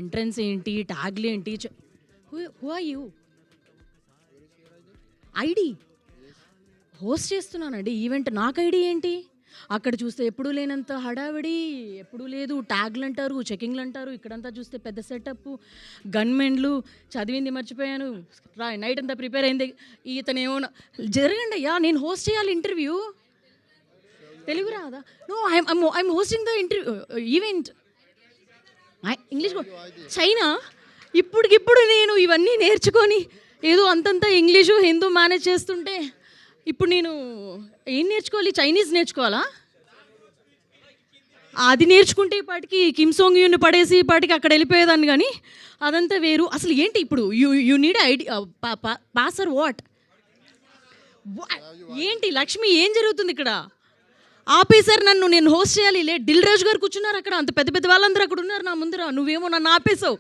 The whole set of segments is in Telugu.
ఎంట్రన్స్ ఏంటి, ట్యాగ్లు ఏంటి, who are you? ID host చేస్తున్నానండి ఈవెంట్, నాకు ఐడి ఏంటి? అక్కడ చూస్తే ఎప్పుడూ లేనంత హడావిడి, ఎప్పుడూ లేదు. ట్యాగ్లు అంటారు, చెకింగ్లు అంటారు. ఇక్కడంతా చూస్తే పెద్ద సెటప్, గన్మెన్లు, చదివింది మర్చిపోయాను, నైట్ అంతా ప్రిపేర్ అయింది. ఇతనేమో జరగండి అయ్యా, నేను హోస్ట్ చేయాలి ఇంటర్వ్యూ. తెలుగు రాదా? No, I'm hosting the interview event. English చైనా. ఇప్పటికిప్పుడు నేను ఇవన్నీ నేర్చుకొని ఏదో అంతంత ఇంగ్లీషు హిందూ మేనేజ్ చేస్తుంటే ఇప్పుడు నేను ఏం నేర్చుకోవాలి? చైనీస్ నేర్చుకోవాలా? అది నేర్చుకుంటే ఇప్పటికి కిమ్ సోంగ్ యూని పడేసి ఇప్పటికి అక్కడ వెళ్ళిపోయేదాన్ని. కానీ అదంతా వేరు. అసలు ఏంటి ఇప్పుడు? You need ID pass or what? ఏంటి లక్ష్మి, ఏం జరుగుతుంది ఇక్కడ? ఆపేశారు నన్ను, నేను హోస్ట్ చేయాలి. దిల్ రాజు గారు కూర్చున్నారు అక్కడ, అంత పెద్ద పెద్ద వాళ్ళందరూ అక్కడ ఉన్నారు నా ముందర. నువ్వేమో నన్ను ఆపేసావు.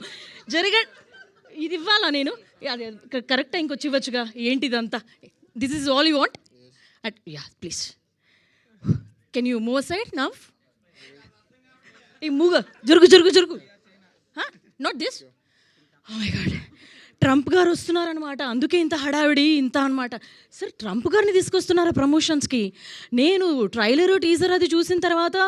ఇది ఇవ్వాలా నేను? అదే కరెక్ట్ టైంకి వచ్చి ఇవ్వచ్చుగా. ఏంటి ఇదంతా? This is all you want? Yeah please, can you move side now? ఈ మూవ్, జరుగు జరుగు జరుగు. Not this. Oh my god, Trump గారు వస్తున్నారనమాట, అందుకే ఇంత హడావిడి ఇంత అనమాట. సార్, ట్రంప్ గారిని తీసుకొస్తున్నారా ప్రమోషన్స్కి? నేను ట్రైలరు టీజర్ అది చూసిన తర్వాత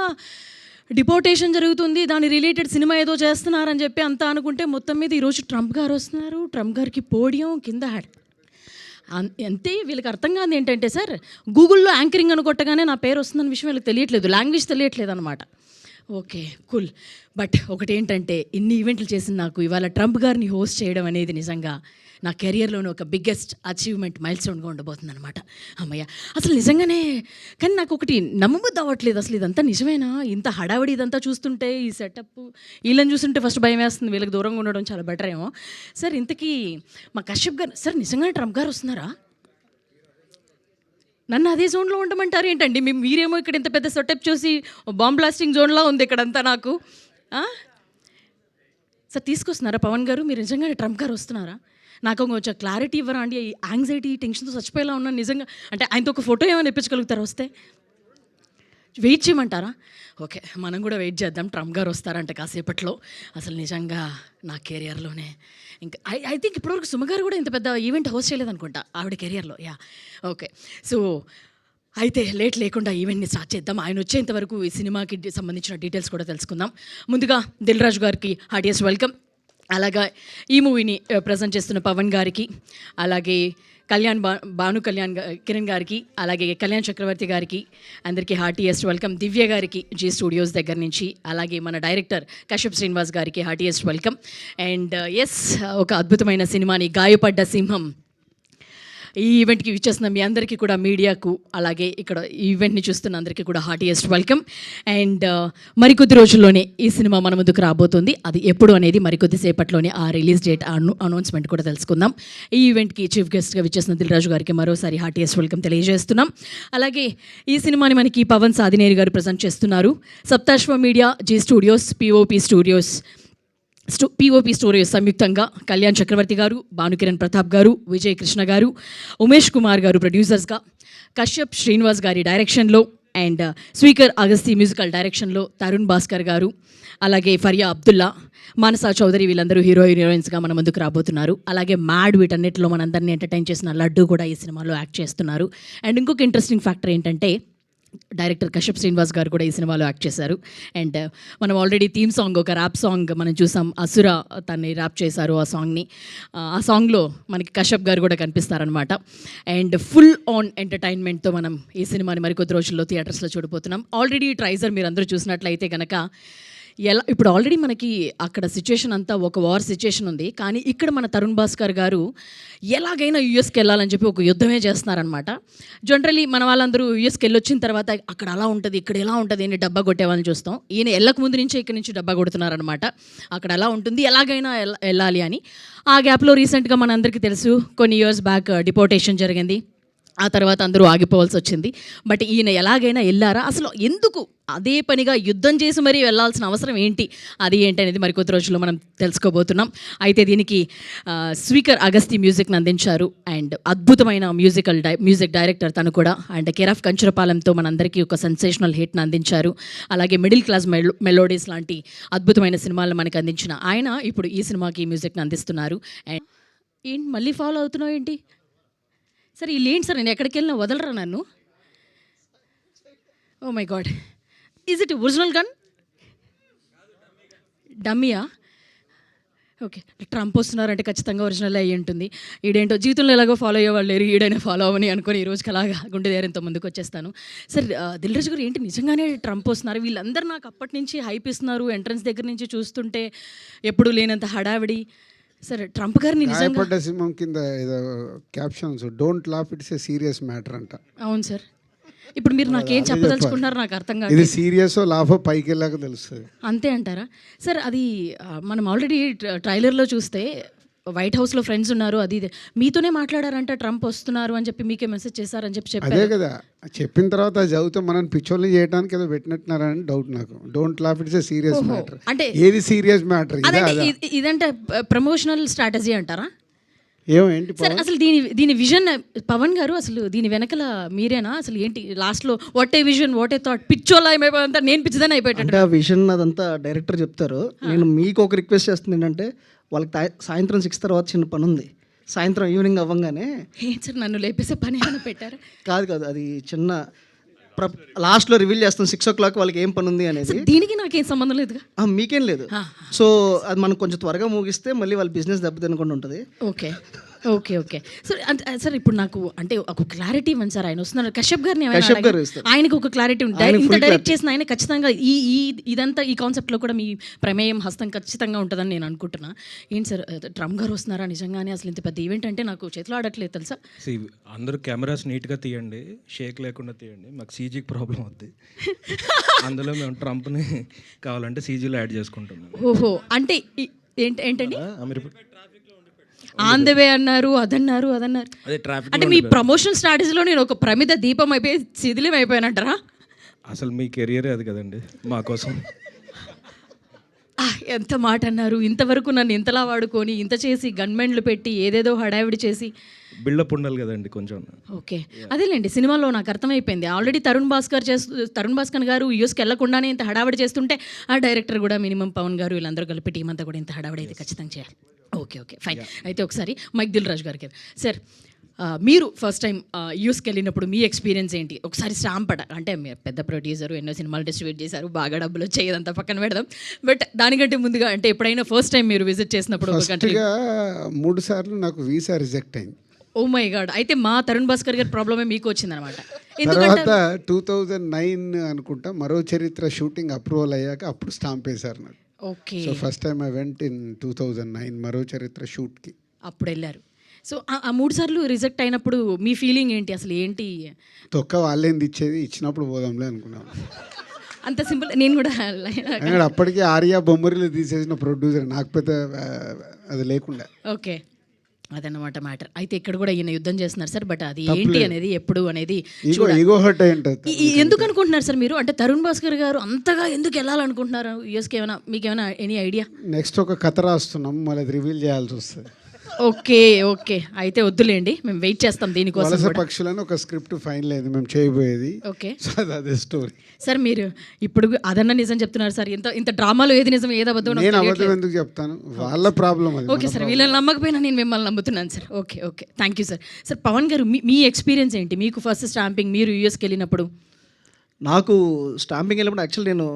డిపోర్టేషన్ జరుగుతుంది, దాని రిలేటెడ్ సినిమా ఏదో చేస్తున్నారని చెప్పి అంతా అనుకుంటే, మొత్తం మీద ఈరోజు ట్రంప్ గారు వస్తున్నారు. ట్రంప్ గారికి పోడియం కింద అంతే. వీళ్ళకి అర్థం కాదు ఏంటంటే, సార్ గూగుల్లో యాంకరింగ్ అని కొట్టగానే నా పేరు వస్తుందన్న విషయం వీళ్ళకి తెలియట్లేదు, లాంగ్వేజ్ తెలియట్లేదు అనమాట. Okay cool. బట్ ఒకటి ఏంటంటే, ఇన్ని ఈవెంట్లు చేసిన నాకు ఇవాళ ట్రంప్ గారిని హోస్ట్ చేయడం అనేది నిజంగా నా కెరియర్లోనే ఒక బిగ్గెస్ట్ అచీవ్మెంట్, మైల్ స్టోన్గా ఉండబోతుంది అనమాట. అమ్మయ్య, అసలు నిజంగానే. కానీ నాకు ఒకటి నమ్మబుద్ధి అవ్వట్లేదు, అసలు ఇదంతా నిజమేనా? ఇంత హడావిడి ఇదంతా చూస్తుంటే, ఈ సెటప్ వీళ్ళని చూస్తుంటే ఫస్ట్ భయం వేస్తుంది. వీళ్ళకి దూరంగా ఉండడం చాలా బెటర్ ఏమో. సార్, ఇంతకీ మా కశ్యప్ గారు, సార్ నిజంగానే ట్రంప్ గారు వస్తున్నారా? నన్ను అదే జోన్లో ఉండమంటారు ఏంటండి? మీరేమో ఇక్కడ ఇంత పెద్ద సెటప్ చూసి బాంబ్ బ్లాస్టింగ్ జోన్లా ఉంది ఇక్కడంతా నాకు. సార్, తీసుకొస్తున్నారా పవన్ గారు? మీరు నిజంగానే ట్రంప్ గారు వస్తున్నారా? నాకు కొంచెం క్లారిటీ ఇవ్వరా అండి? యాంగ్జైటీ, టెన్షన్తో చచ్చిపోయేలా ఉన్నాను నిజంగా. అంటే ఆయనతో ఒక ఫోటో ఏమైనా ఇప్పించగలుగుతారా వస్తే? వెయిట్ చేయమంటారా? ఓకే, మనం కూడా వెయిట్ చేద్దాం. ట్రంప్ గారు వస్తారంట కాసేపట్లో. అసలు నిజంగా నా కెరియర్లోనే ఇంకా ఐ థింక్ ఇప్పటివరకు సుమ గారు కూడా ఇంత పెద్ద ఈవెంట్ హోస్ట్ చేయలేదనుకుంటా ఆవిడ కెరియర్లో. Yeah okay. సో అయితే లేట్ లేకుండా ఈవెంట్ని స్టార్ట్ చేద్దాం. ఆయన వచ్చేంతవరకు ఈ సినిమాకి సంబంధించిన డీటెయిల్స్ కూడా తెలుసుకుందాం. ముందుగా దిల్ రాజు గారికి హార్టియెస్ట్ వెల్కమ్. అలాగా ఈ మూవీని ప్రజెంట్ చేస్తున్న పవన్ గారికి, అలాగే భాను కళ్యాణ్ కిరణ్ గారికి, అలాగే కళ్యాణ్ చక్రవర్తి గారికి అందరికీ హార్టియెస్ట్ వెల్కమ్. దివ్య గారికి జీ స్టూడియోస్ దగ్గర నుంచి, అలాగే మన డైరెక్టర్ కశ్యప్ శ్రీనివాస్ గారికి హార్టియెస్ట్ వెల్కమ్. అండ్ ఎస్, ఒక అద్భుతమైన సినిమాని గాయపడ్డ సింహం ఈ ఈవెంట్కి ఇచ్చేస్తున్న మీ అందరికీ కూడా, మీడియాకు, అలాగే ఇక్కడ ఈ ఈవెంట్ని చూస్తున్న అందరికీ కూడా హార్టియెస్ట్ వెల్కమ్. అండ్ మరికొద్ది రోజుల్లోనే ఈ సినిమా మన ముందుకు రాబోతుంది. అది ఎప్పుడు అనేది మరికొద్ది సేపట్లోనే ఆ రిలీజ్ డేట్ అనౌన్స్మెంట్ కూడా తెలుసుకుందాం. ఈ ఈవెంట్కి చీఫ్ గెస్ట్గా విచ్చేసిన దిల్ రాజు గారికి మరోసారి హార్టియెస్ట్ వెల్కమ్ తెలియజేస్తున్నాం. అలాగే ఈ సినిమాని మనకి పవన్ సాధినేని గారు ప్రజెంట్ చేస్తున్నారు. Saptaswa media, Zee studios, POP studios సంయుక్తంగా కళ్యాణ్ చక్రవర్తి గారు, భానుకిరణ్ ప్రతాప్ గారు, విజయ్ కృష్ణ గారు, ఉమేష్ కుమార్ గారు ప్రొడ్యూసర్స్గా, కశ్యప్ శ్రీనివాస్ గారి డైరెక్షన్లో, అండ్ స్పీకర్ అగస్తి మ్యూజికల్ డైరెక్షన్లో తరుణ్ భాస్కర్ గారు, అలాగే ఫరియా అబ్దుల్లా, మానసా చౌదరి, వీళ్ళందరూ హీరోయిన్స్గా మన ముందుకు రాబోతున్నారు. అలాగే మ్యాడ్ వీటన్నిటిలో మనందరినీ ఎంటర్టైన్ చేసిన లడ్డు కూడా ఈ సినిమాలో యాక్ట్ చేస్తున్నారు. అండ్ ఇంకొక ఇంట్రెస్టింగ్ ఫ్యాక్టర్ ఏంటంటే, డైరెక్టర్ కశ్యప్ శ్రీనివాస్ గారు కూడా ఈ సినిమాలో యాక్ట్ చేశారు. అండ్ మనం ఆల్రెడీ థీమ్ సాంగ్, ఒక ర్యాప్ సాంగ్ మనం చూసాం, అసుర తన్ని ర్యాప్ చేశారు ఆ సాంగ్ని. ఆ సాంగ్లో మనకి కశ్యప్ గారు కూడా కనిపిస్తారనమాట. అండ్ ఫుల్ ఆన్ ఎంటర్టైన్మెంట్తో మనం ఈ సినిమాని మరికొద్ది రోజుల్లో థియేటర్స్లో చూడబోతున్నాం. ఆల్రెడీ ట్రైజర్ మీరు అందరూ చూసినట్లయితే కనుక ఇప్పుడు ఆల్రెడీ మనకి అక్కడ సిచ్యుయేషన్ అంతా ఒక వార్ సిచ్యుయేషన్ ఉంది. కానీ ఇక్కడ మన తరుణ్ భాస్కర్ గారు ఎలాగైనా యూఎస్కి వెళ్ళాలని చెప్పి ఒక యుద్ధమే చేస్తున్నారనమాట. జనరలీ మన వాళ్ళందరూ యూఎస్కి వెళ్ళొచ్చిన తర్వాత అక్కడ అలా ఉంటుంది, ఇక్కడ ఎలా ఉంటుంది అని డబ్బా కొట్టేవాళ్ళని చూస్తాం. ఈయన వెళ్ళక ముందు నుంచే ఇక్కడ నుంచి డబ్బా కొడుతున్నారనమాట. అక్కడ ఎలా ఉంటుంది, ఎలాగైనా వెళ్ళాలి అని. ఆ గ్యాప్లో రీసెంట్గా మనందరికీ తెలుసు, కొన్ని ఇయర్స్ బ్యాక్ డిపోర్టేషన్ జరిగింది. ఆ తర్వాత అందరూ ఆగిపోవాల్సి వచ్చింది. బట్ ఈయన ఎలాగైనా వెళ్ళారా, అసలు ఎందుకు అదే పనిగా యుద్ధం చేసి మరీ వెళ్ళాల్సిన అవసరం ఏంటి, అది ఏంటి అనేది మరికొద్ది రోజుల్లో మనం తెలుసుకోబోతున్నాం. అయితే దీనికి స్పీకర్ అగస్తి మ్యూజిక్ని అందించారు అండ్ అద్భుతమైన మ్యూజిక్ డైరెక్టర్ తను కూడా, అండ్ కేర్ ఆఫ్ కంచురపాలెంతో మనందరికీ ఒక సెన్సేషనల్ హిట్ని అందించారు. అలాగే మిడిల్ క్లాస్ మెలోడీస్ లాంటి అద్భుతమైన సినిమాలను మనకు అందించిన ఆయన ఇప్పుడు ఈ సినిమాకి మ్యూజిక్ని అందిస్తున్నారు. అండ్ ఏంటి మళ్ళీ ఫాలో అవుతున్నావు ఏంటి సార్, వీళ్ళేంటి సార్, నేను ఎక్కడికి వెళ్ళినా వదలరా నన్ను? Oh my god, is it original gun డమ్మియా? ఓకే, ట్రంప్ వస్తున్నారంటే ఖచ్చితంగా ఒరిజినల్ అయ్యి ఉంటుంది. ఈడేంటో జీవితంలో ఎలాగో ఫాలో అయ్యేవాళ్ళు లేరు, ఈడైనా ఫాలో అవ్వని అనుకుని ఈ రోజుకి అలాగా గుండె ధైర్యంతో ముందుకు వచ్చేస్తాను. సార్ దిల్ రాజు గారు, ఏంటి నిజంగానే ట్రంప్ వస్తున్నారు? వీళ్ళందరూ నాకు అప్పటి నుంచి హైప్ ఇస్తున్నారు, ఎంట్రన్స్ దగ్గర నుంచి చూస్తుంటే ఎప్పుడు లేనంత హడావిడి. సరే, ట్రంప్ గారిని నిజంగా సింహం కింద ఏదో captions, don't laugh, it's a serious matter అంట. అవును సార్, ఇప్పుడు మీరు నాకేం చెప్పదలుచుకుంటున్నారు నాకు అర్థం కాదు. ఇది సీరియస్ లాఫో పైకి వెళ్ళాక తెలుస్తుంది, అంతే అంటారా సార్? అది మనం ఆల్రెడీ ట్రైలర్లో చూస్తే వైట్ హౌస్లో ఫ్రెండ్స్ ఉన్నారు, అది ఇది మీతోనే మాట్లాడారంట, ట్రంప్ వస్తున్నారు అని చెప్పి మీకే మెసేజ్ చేశారని చెప్పి చెప్పారు. అదే కదా చెప్పిన తర్వాత చదివితే మనం పిచ్చోళ్ళని చేయడానికి ఏదో పెట్టినట్టున్నారని డౌట్ నాకు. Don't laugh, it's a serious matter అంటే ఏది సీరియస్ మ్యాటర్? ఇదంటే ప్రమోషనల్ స్ట్రాటజీ అంటారా? ఏమేంటి సార్ అసలు దీని విజన్ పవన్ గారు, అసలు దీని వెనకల మీరేనా? అసలు ఏంటి లాస్ట్లో what a vision, what a thought, పిచ్చోలా అయిపోయిందంతా, నేను పిచ్చిదాన్ని అయిపోయాను అంటే ఆ విజన్ అదంతా డైరెక్టర్ చెప్తారు. నేను మీకు ఒక రిక్వెస్ట్ చేస్తుంది ఏంటంటే, వాళ్ళకి సాయంత్రం 6 తర్వాత చిన్న పని ఉంది, సాయంత్రం ఈవినింగ్ అవ్వగానే. ఏం సార్ నన్ను లేపేసే పని ఏమైనా పెట్టారా? కాదు అది చిన్న లాస్ట్లో రివీల్ చేస్తాం 6 o'clock వాళ్ళకి ఏం పని ఉంది అనేది. దీనికి నాకేం సంబంధం లేదుగా. మీకేం లేదు. సో అది మనం కొంచెం త్వరగా ముగిస్తే మళ్ళీ వాళ్ళ బిజినెస్ దెబ్బతినకుండా ఉంటుంది. Okay okay okay sir. Sir ఇప్పుడు నాకు అంటే ఒక క్లారిటీ ఇవ్వండి సార్. ఆయన వస్తున్నారు, కశ్యప్ గారిని ఆయనకు ఒక క్లారిటీ ఉంది. ఇంత డైరెక్ట్ చేసిన ఆయన ఖచ్చితంగా ఈ ఇదంతా ఈ కాన్సెప్ట్లో కూడా మీ ప్రమేయం హస్తం ఖచ్చితంగా ఉంటుందని నేను అనుకుంటున్నా. ఏంటి సార్ ట్రంప్ గారు వస్తున్నారా నిజంగానే? అసలు ఇంత పెద్ద ఈవెంట్ అంటే నాకు చేతిలో ఆడట్లేదు తెలుసా. అందరూ కెమెరాస్ నీట్గా తీయండి, షేక్ లేకుండా తీయండి, మాకు సీజీకి ప్రాబ్లం అవుద్ది. అందులో మేము ట్రంప్ని కావాలంటే సీజీలో యాడ్ చేసుకుంటున్నాం. ఓహో, అంటే ఏంటండి ఆన్ ద వే అన్నారు, అదన్నారు. అంటే మీ ప్రమోషన్ స్ట్రాటజీలో నేను ఒక ప్రమిద దీపం అయిపోయి శిథిలం అయిపోయానంటారా? అసలు మీ కెరియరే అది కదండి మా కోసం. ఎంత మాట అన్నారు. ఇంతవరకు నన్ను ఇంతలా వాడుకొని ఇంత చేసి గన్మెన్లు పెట్టి ఏదేదో హడావిడి చేసి బిల్డప్ ఉండాలి కదండి కొంచెం. ఓకే, అదేలేండి, సినిమాలో నాకు అర్థమైపోయింది. ఆల్రెడీ తరుణ్ భాస్కర్ గారు యూఎస్కి వెళ్ళకుండానే ఇంత హడావిడి చేస్తుంటే ఆ డైరెక్టర్ కూడా మినిమం పవన్ గారు వీళ్ళందరూ కలిపి టీం అంతా కూడా ఇంత హడావిడి అయితే ఖచ్చితంగా చేయాలి. Okay fine. అయితే ఒకసారి మైక్ దిల్ రాజు గారికి సార్, మీరు ఫస్ట్ టైం యూఎస్కి వెళ్ళినప్పుడు మీ ఎక్స్పీరియన్స్ ఏంటి? ఒకసారి స్టాంప్ అంటే మీరు పెద్ద ప్రొడ్యూసర్, ఎన్నో సినిమాలు డిస్ట్రిబ్యూట్ చేశారు, బాగా డబ్బులు వచ్చేదంతా పక్కన పెడదాం. బట్ దానికంటే ముందుగా అంటే ఎప్పుడైనా ఫస్ట్ టైం మీరు విజిట్ చేసినప్పుడు 3 సార్లు నాకు వీసా రిజెక్ట్ అయింది. ఓ మై గాడ్, అయితే మా తరుణ్ భాస్కర్ గారి ప్రాబ్లమే మీకు వచ్చిందనమాట. తర్వాత 2009 అనుకుంటా మరో చరిత్ర షూటింగ్ అప్రూవల్ అయ్యాక అప్పుడు స్టాంప్ వేశారు నాకు. Okay, so first time I went in 2009 మరో చరిత్ర షూట్కి. అప్పుడు వెళ్ళారు. సో ఆ 3 సార్లు రిజెక్ట్ అయినప్పుడు మీ ఫీలింగ్ ఏంటి? అసలు ఏంటి? తొక్క వాళ్ళేంది ఇచ్చేది, ఇచ్చినప్పుడు పోదాంలే అనుకున్నాను. అంత సింపుల్. నేను కూడా అప్పటికి ఆర్యా బొమ్మరిలు తీసేసిన ప్రొడ్యూసర్, నాకు పెద్ద అది లేకుండా. ఓకే, అదన్నమాట మ్యాటర్. అయితే ఇక్కడ కూడా ఈయన యుద్ధం చేస్తున్నారు సార్, బట్ అది ఏంటి అనేది ఎప్పుడు అనేది ఎందుకు అనుకుంటున్నారు సార్ మీరు? అంటే తరుణ్ భాస్కర్ గారు అంతగా ఎందుకు వెళ్ళాలనుకుంటున్నారు యూఎస్కి? ఏమైనా మీకేమైనా ఎనీ ఐడియా? నెక్స్ట్ ఒక కథ రాస్తున్నాం, మళ్ళీ రివీల్ చేయాల్సి వస్తుంది. ఓకే అయితే వద్దులేండి, మేము వెయిట్ చేస్తాం దీనికోసం. వలస పక్షులను ఒక స్క్రిప్ట్ ఫైనల్ అయింది మేము చేయబోయేది. ఓకే, అదే స్టోరీ. సార్ మీరు ఇప్పుడు అదన్నా నిజం చెప్తున్నారు సార్. ఇంత డ్రామాలో ఏది నిజం ఏది అబద్ధం? నేను అబద్ధం ఎందుకు చెప్తాను, వాళ్ళ ప్రాబ్లం అది. ఓకే సార్, వీళ్ళని నమ్మకపోయినా నేను మిమ్మల్ని నమ్ముతున్నాను sir. Okay thank you sir. Sir Pavan గారు, మీ ఎక్స్పీరియన్స్ ఏంటి? మీకు ఫస్ట్ స్టాంపింగ్ మీరు యూఎస్కి వెళ్ళినప్పుడు? నాకు స్టాంపింగ్ వెళ్ళినప్పుడు యాక్చువల్లీ నేను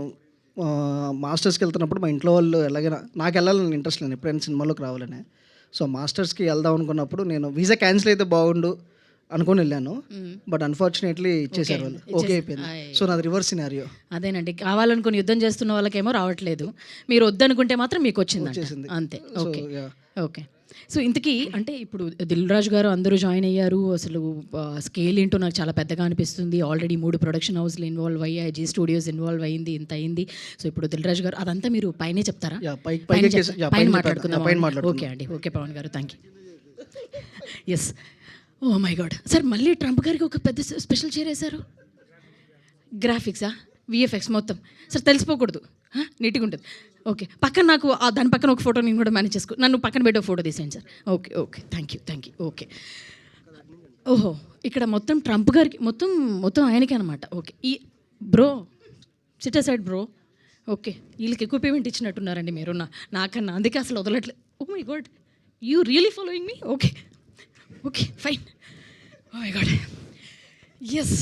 మాస్టర్స్కి వెళ్తున్నప్పుడు మా ఇంట్లో వాళ్ళు ఎలాగైనా నాకు వెళ్ళాలని ఇంట్రెస్ట్ లేదు, ఎప్పుడైనా సినిమాలోకి రావాలని. సో మాస్టర్స్కి వెళ్దాం అనుకున్నప్పుడు నేను వీసా క్యాన్సిల్ అయితే బాగుండు అనుకుని వెళ్ళాను. బట్ అన్ఫార్చునేట్లీ ఇచ్చేసారు వాళ్ళు. ఓకే అయిపోయింది. సో నాది రివర్స్ సినారియో. అదేనండి, కావాలనుకుని యుద్ధం చేస్తున్న వాళ్ళకేమో రావట్లేదు, మీరు వద్దనుకుంటే మాత్రం మీకు వచ్చేసింది అంతే. ఓకే సో ఇంతకీ అంటే ఇప్పుడు దిల్ రాజు గారు అందరూ జాయిన్ అయ్యారు. అసలు స్కేల్ ఏంటో నాకు చాలా పెద్దగా అనిపిస్తుంది. ఆల్రెడీ 3 ప్రొడక్షన్ హౌస్లు ఇన్వాల్వ్ అయ్యాయి, జీ స్టూడియోస్ ఇన్వాల్వ్ అయింది, ఇంత అయింది. సో ఇప్పుడు దిల్ రాజు గారు అదంతా మీరు పైనే చెప్తారా? పైన మాట్లాడుకుందాం. ఓకే అండి, ఓకే పవన్ గారు, thank you. Yes, oh my god sir, మళ్ళీ ట్రంప్ గారికి ఒక పెద్ద స్పెషల్ చైర్ వేశారు. గ్రాఫిక్సా, విఎఫ్ఎక్స్ మొత్తం సార్, తెలిసిపోకూడదు, నీట్గా ఉంటుంది. ఓకే, పక్కన నాకు దాని పక్కన ఒక ఫోటో నేను కూడా మేనేజ్ చేసుకో, నన్ను పక్కన పెట్టి ఒక ఫోటో తీసేయండి sir. Okay okay, thank you. Okay, ఓహో, ఇక్కడ మొత్తం ట్రంప్ గారికి మొత్తం ఆయనకే అనమాట. ఓకే, ఈ bro sit side bro. Okay, వీళ్ళకి ఎక్కువ పేమెంట్ ఇచ్చినట్టున్నారండి మీరు నాకన్నా, అందుకే అసలు వదలట్లేదు. Oh my god, you really following me? Okay fine. Oh my god, yes.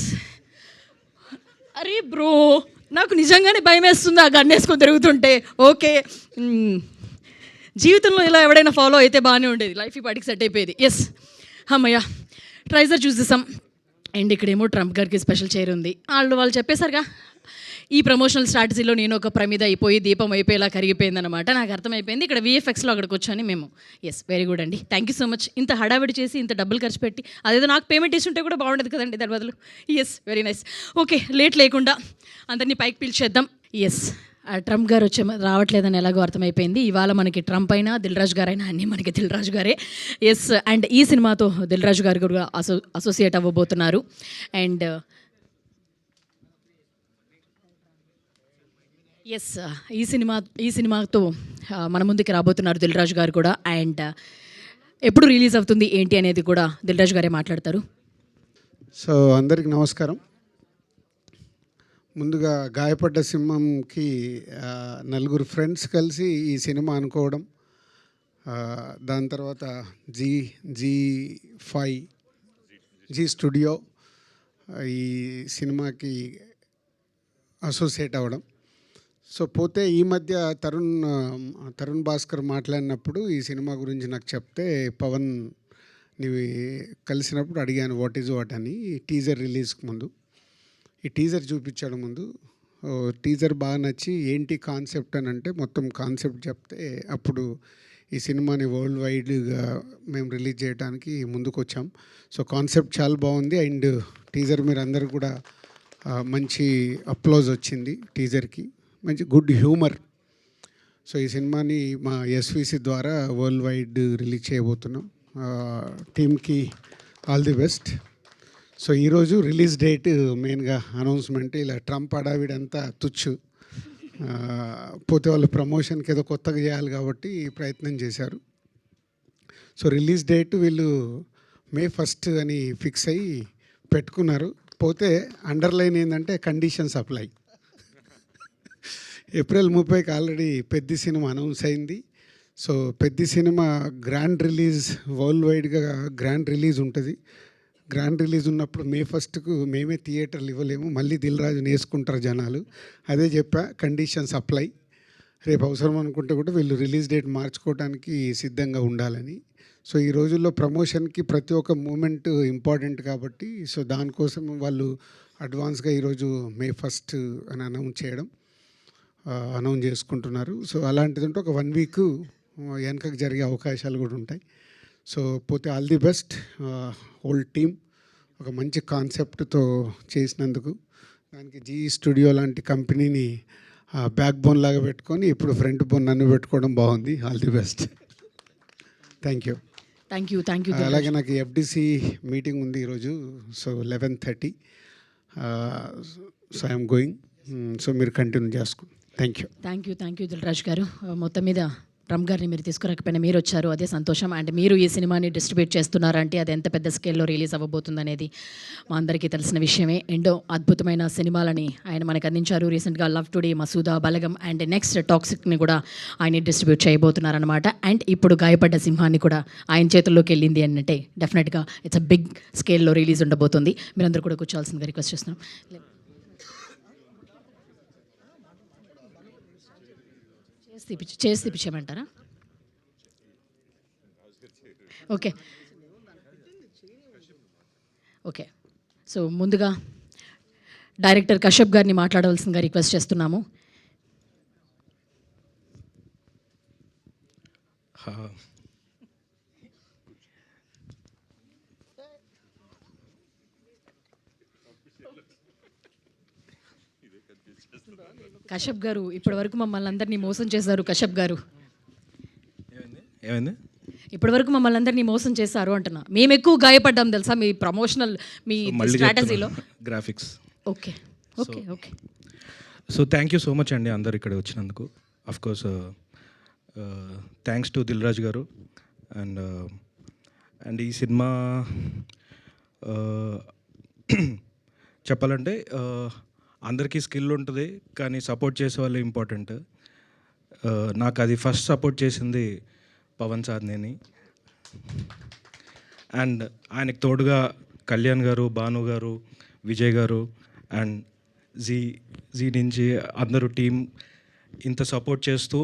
అరే బ్రో, నాకు నిజంగానే భయం వేస్తుంది ఆ గన్ వేసుకొని తిరుగుతుంటే. ఓకే, జీవితంలో ఇలా ఎవడైనా ఫాలో అయితే బాగానే ఉండేది, లైఫ్ ఈ పాటికి సెట్ అయిపోయేది. ఎస్, అమ్మయ్య, ట్రైజర్ చూసేసాం. అండ్ ఇక్కడేమో ట్రంప్ గారికి స్పెషల్ చైర్ ఉంది. వాళ్ళు చెప్పేశారుగా, ఈ ప్రమోషనల్ స్ట్రాటజీలో నేను ఒక ప్రమిద అయిపోయి దీపం అయిపోయేలా కరిగిపోయిందనమాట. నాకు అర్థమైపోయింది. ఇక్కడ విఎఫ్ఎక్స్లో అక్కడికి వచ్చాను మేము. ఎస్, వెరీ గుడ్ అండి, థ్యాంక్ యూ సో మచ్. ఇంత హడావిడి చేసి ఇంత డబ్బులు ఖర్చు పెట్టి అదేదో నాకు పేమెంట్ ఇస్తుంటే కూడా బాగుండేది కదండి దాని బదులు. Yes, very nice. Okay, late లేకుండా అందరినీ పైకి పిలిచేద్దాం. ఎస్, ట్రంప్ గారు రావట్లేదని ఎలాగో అర్థమైపోయింది. ఇవాళ మనకి ట్రంప్ అయినా దిల్ రాజు గారైనా అన్నీ మనకి దిల్ రాజు గారే. ఎస్, అండ్ ఈ సినిమాతో దిల్ రాజు గారు కూడా అసోసియేట్ అవ్వబోతున్నారు. అండ్ ఎస్, ఈ సినిమాతో మన ముందుకి రాబోతున్నారు దిల్ రాజు గారు కూడా. అండ్ ఎప్పుడు రిలీజ్ అవుతుంది ఏంటి అనేది కూడా దిల్ రాజు గారే మాట్లాడతారు. సో అందరికి నమస్కారం. ముందుగా గాయపడ్డ సింహంకి నలుగురు ఫ్రెండ్స్ కలిసి ఈ సినిమా అనుకోవడం, దాని తర్వాత జీ స్టూడియో ఈ సినిమాకి అసోసియేట్ అవ్వడం. సో పోతే ఈ మధ్య తరుణ్ భాస్కర్ మాట్లాడినప్పుడు ఈ సినిమా గురించి నాకు చెప్తే, పవన్ నీవి కలిసినప్పుడు అడిగాను వాట్ ఈజ్ వాట్ అని. టీజర్ రిలీజ్కి ముందు ఈ టీజర్ చూపించడం ముందు టీజర్ బాగా నచ్చి ఏంటి కాన్సెప్ట్ అని అంటే మొత్తం కాన్సెప్ట్ చెప్తే, అప్పుడు ఈ సినిమాని వరల్డ్ వైడ్గా మేము రిలీజ్ చేయడానికి ముందుకు వచ్చాం. సో కాన్సెప్ట్ చాలా బాగుంది. అండ్ టీజర్ మీరు అందరు కూడా మంచి అప్లోజ్ వచ్చింది టీజర్కి, మంచి గుడ్ హ్యూమర్. సో ఈ సినిమాని మా ఎస్విసి ద్వారా వరల్డ్ వైడ్ రిలీజ్ చేయబోతున్నాం. టీమ్కి ఆల్ ది బెస్ట్. సో ఈరోజు రిలీజ్ డేట్ మెయిన్గా అనౌన్స్మెంట్. ఇలా ట్రంప్ అడావిడంతా తుచ్చు, పోతే వాళ్ళు ప్రమోషన్కి ఏదో కొత్తగా చేయాలి కాబట్టి ప్రయత్నం చేశారు. సో రిలీజ్ డేట్ వీళ్ళు May 1 అని ఫిక్స్ అయ్యి పెట్టుకున్నారు. పోతే అండర్లైన్ ఏంటంటే కండిషన్స్ అప్లై. April 30కి ఆల్రెడీ పెద్ద సినిమా అనౌన్స్ అయింది. సో పెద్ద సినిమా గ్రాండ్ రిలీజ్, వరల్డ్ వైడ్గా గ్రాండ్ రిలీజ్ ఉంటుంది. గ్రాండ్ రిలీజ్ ఉన్నప్పుడు May 1కు మేమే థియేటర్లు ఇవ్వలేము, మళ్ళీ దిల్ రాజుని వేసుకుంటారు జనాలు. అదే చెప్పా, కండిషన్స్ అప్లై. రేపు అవసరం అనుకుంటే కూడా వీళ్ళు రిలీజ్ డేట్ మార్చుకోవడానికి సిద్ధంగా ఉండాలని. సో ఈ రోజుల్లో ప్రమోషన్కి ప్రతి ఒక్క మూమెంట్ ఇంపార్టెంట్ కాబట్టి, సో దానికోసం వాళ్ళు అడ్వాన్స్గా ఈరోజు May 1 అని అనౌన్స్ చేసుకుంటున్నారు. సో అలాంటిది ఉంటే ఒక 1 వీక్ వెనకకు జరిగే అవకాశాలు కూడా ఉంటాయి. సో పోతే all the best whole team, ఒక మంచి కాన్సెప్ట్తో చేసినందుకు. దానికి జీ స్టూడియో లాంటి కంపెనీని బ్యాక్ బోన్ లాగా పెట్టుకొని ఇప్పుడు ఫ్రంట్ బోన్ నన్ను పెట్టుకోవడం బాగుంది. All the best, thank you. అలాగే నాకు ఎఫ్డిసి మీటింగ్ ఉంది ఈరోజు. So 11:30. So I'm going. So మీరు కంటిన్యూ చేసుకోండి. థ్యాంక్ యూ దిల్ రాజు గారు. మొత్తం మీద ట్రంప్ గారిని మీరు తీసుకురాకపోయినా మీరు వచ్చారు, అదే సంతోషం. అండ్ మీరు ఈ సినిమాని డిస్ట్రిబ్యూట్ చేస్తున్నారంటే అది ఎంత పెద్ద స్కేల్లో రిలీజ్ అవ్వబోతుంది అనేది మా అందరికీ తెలిసిన విషయమే. ఎండో అద్భుతమైన సినిమాలని ఆయన మనకు అందించారు. రీసెంట్గా love today, Masooda, Balagam and next టాక్సిక్ని కూడా ఆయన డిస్ట్రిబ్యూట్ చేయబోతున్నారనమాట. అండ్ ఇప్పుడు గాయపడ్డ సింహాన్ని కూడా ఆయన చేతుల్లోకి వెళ్ళింది అంటే డెఫినెట్గా ఇట్స్ అ బిగ్ స్కేల్లో రిలీజ్ ఉండబోతుంది. మీరందరూ కూడా కూర్చోవాల్సిందిగా రిక్వెస్ట్ చేస్తున్నాం. చేసి తీపించమంటారా? ఓకే. సో ముందుగా డైరెక్టర్ కశ్యప్ గారిని మాట్లాడవలసిందిగా రిక్వెస్ట్ చేస్తున్నాము. కశ్యప్ గారు ఇప్పటి వరకు మమ్మల్ని అందరినీ మోసం చేశారు. కశ్యప్ గారు ఏమైంది? ఇప్పటివరకు మమ్మల్ని అందరినీ మోసం చేశారు అంటున్నా. మేము ఎక్కువ గాయపడ్డాం తెలుసా మీ ప్రమోషనల్ మీ మళ్ళీ స్ట్రాటజీలో. Graphics. Okay okay okay. So thank you so much అండి అందరు ఇక్కడ వచ్చినందుకు. Of course thanks to Dil Raju గారు. అండ్ ఈ సినిమా చెప్పాలంటే అందరికీ స్కిల్ ఉంటుంది, కానీ సపోర్ట్ చేసే వాళ్ళు ఇంపార్టెంట్. నాకు అది ఫస్ట్ సపోర్ట్ చేసింది పవన్ సాధనేని. అండ్ ఆయనకు తోడుగా కళ్యాణ్ గారు, భాను గారు, విజయ్ గారు అండ్ జీ నుంచి అందరూ టీం ఇంత సపోర్ట్ చేస్తూ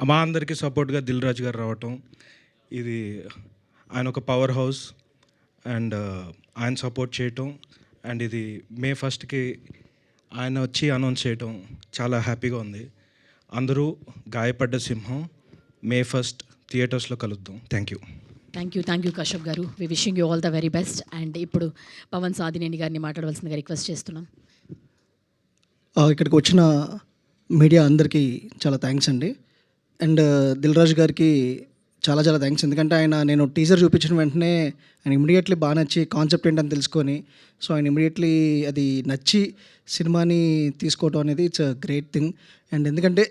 మా అందరికీ సపోర్ట్గా దిల్ రాజు గారు రావటం, ఇది ఆయన ఒక పవర్ హౌస్. అండ్ ఆయన సపోర్ట్ చేయటం అండ్ ఇది మే 1కి ఆయన వచ్చి అనౌన్స్ చేయటం చాలా హ్యాపీగా ఉంది. అందరూ గాయపడ్డ సింహం మే 1 థియేటర్స్లో కలుద్దాం. థ్యాంక్ యూ కశ్యప్ గారు. We wishing you all the very best. And ఇప్పుడు పవన్ సాధినేని గారిని మాట్లాడవలసిందిగా రిక్వెస్ట్ చేస్తున్నాం. ఇక్కడికి వచ్చిన మీడియా అందరికీ చాలా థ్యాంక్స్ అండి. అండ్ దిల్ రాజు గారికి చాలా చాలా థ్యాంక్స్. ఎందుకంటే నేను టీజర్ చూపించిన వెంటనే ఆయన ఇమీడియట్లీ బాగా నచ్చి కాన్సెప్ట్ ఏంటని తెలుసుకొని, సో ఆయన ఇమీడియట్లీ అది నచ్చి సినిమాని తీసుకోవడం అనేది it's a great thing. And ఎందుకంటే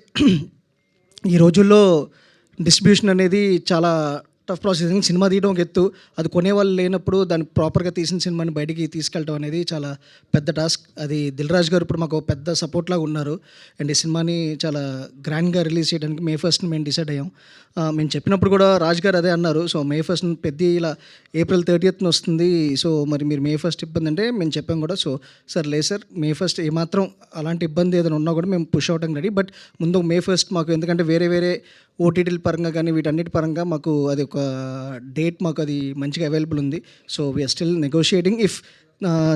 ఈ రోజుల్లో డిస్ట్రిబ్యూషన్ అనేది చాలా టఫ్ ప్రాసెస్. సినిమా తీయడం ఒక ఎత్తు, అది కొనేవాళ్ళు లేనప్పుడు దాన్ని ప్రాపర్గా తీసిన సినిమాని బయటికి తీసుకెళ్ళడం అనేది చాలా పెద్ద టాస్క్. అది దిల్ రాజు గారు ఇప్పుడు మాకు పెద్ద సపోర్ట్ లాగా ఉన్నారు. అండ్ ఈ సినిమాని చాలా గ్రాండ్గా రిలీజ్ చేయడానికి మే 1 మేము డిసైడ్ అయ్యాం. మేము చెప్పినప్పుడు కూడా రాజు గారు అదే అన్నారు. సో మే 1 పెద్ద ఇలా April 30th వస్తుంది, సో మరి మీరు మే 1 ఇబ్బంది అంటే మేము చెప్పాం కూడా. సో సార్ లేదు సార్, మే 1 ఏమాత్రం అలాంటి ఇబ్బంది ఏదైనా ఉన్నా కూడా మేము పుష్ అవడానికి రెడీ. బట్ ముందు మే 1 మాకు, ఎందుకంటే వేరే ఓటీటీల పరంగా కానీ వీటన్నిటి పరంగా మాకు అది ఒక డేట్ మాకు అది మంచిగా అవైలబుల్ ఉంది. So we're still negotiating. If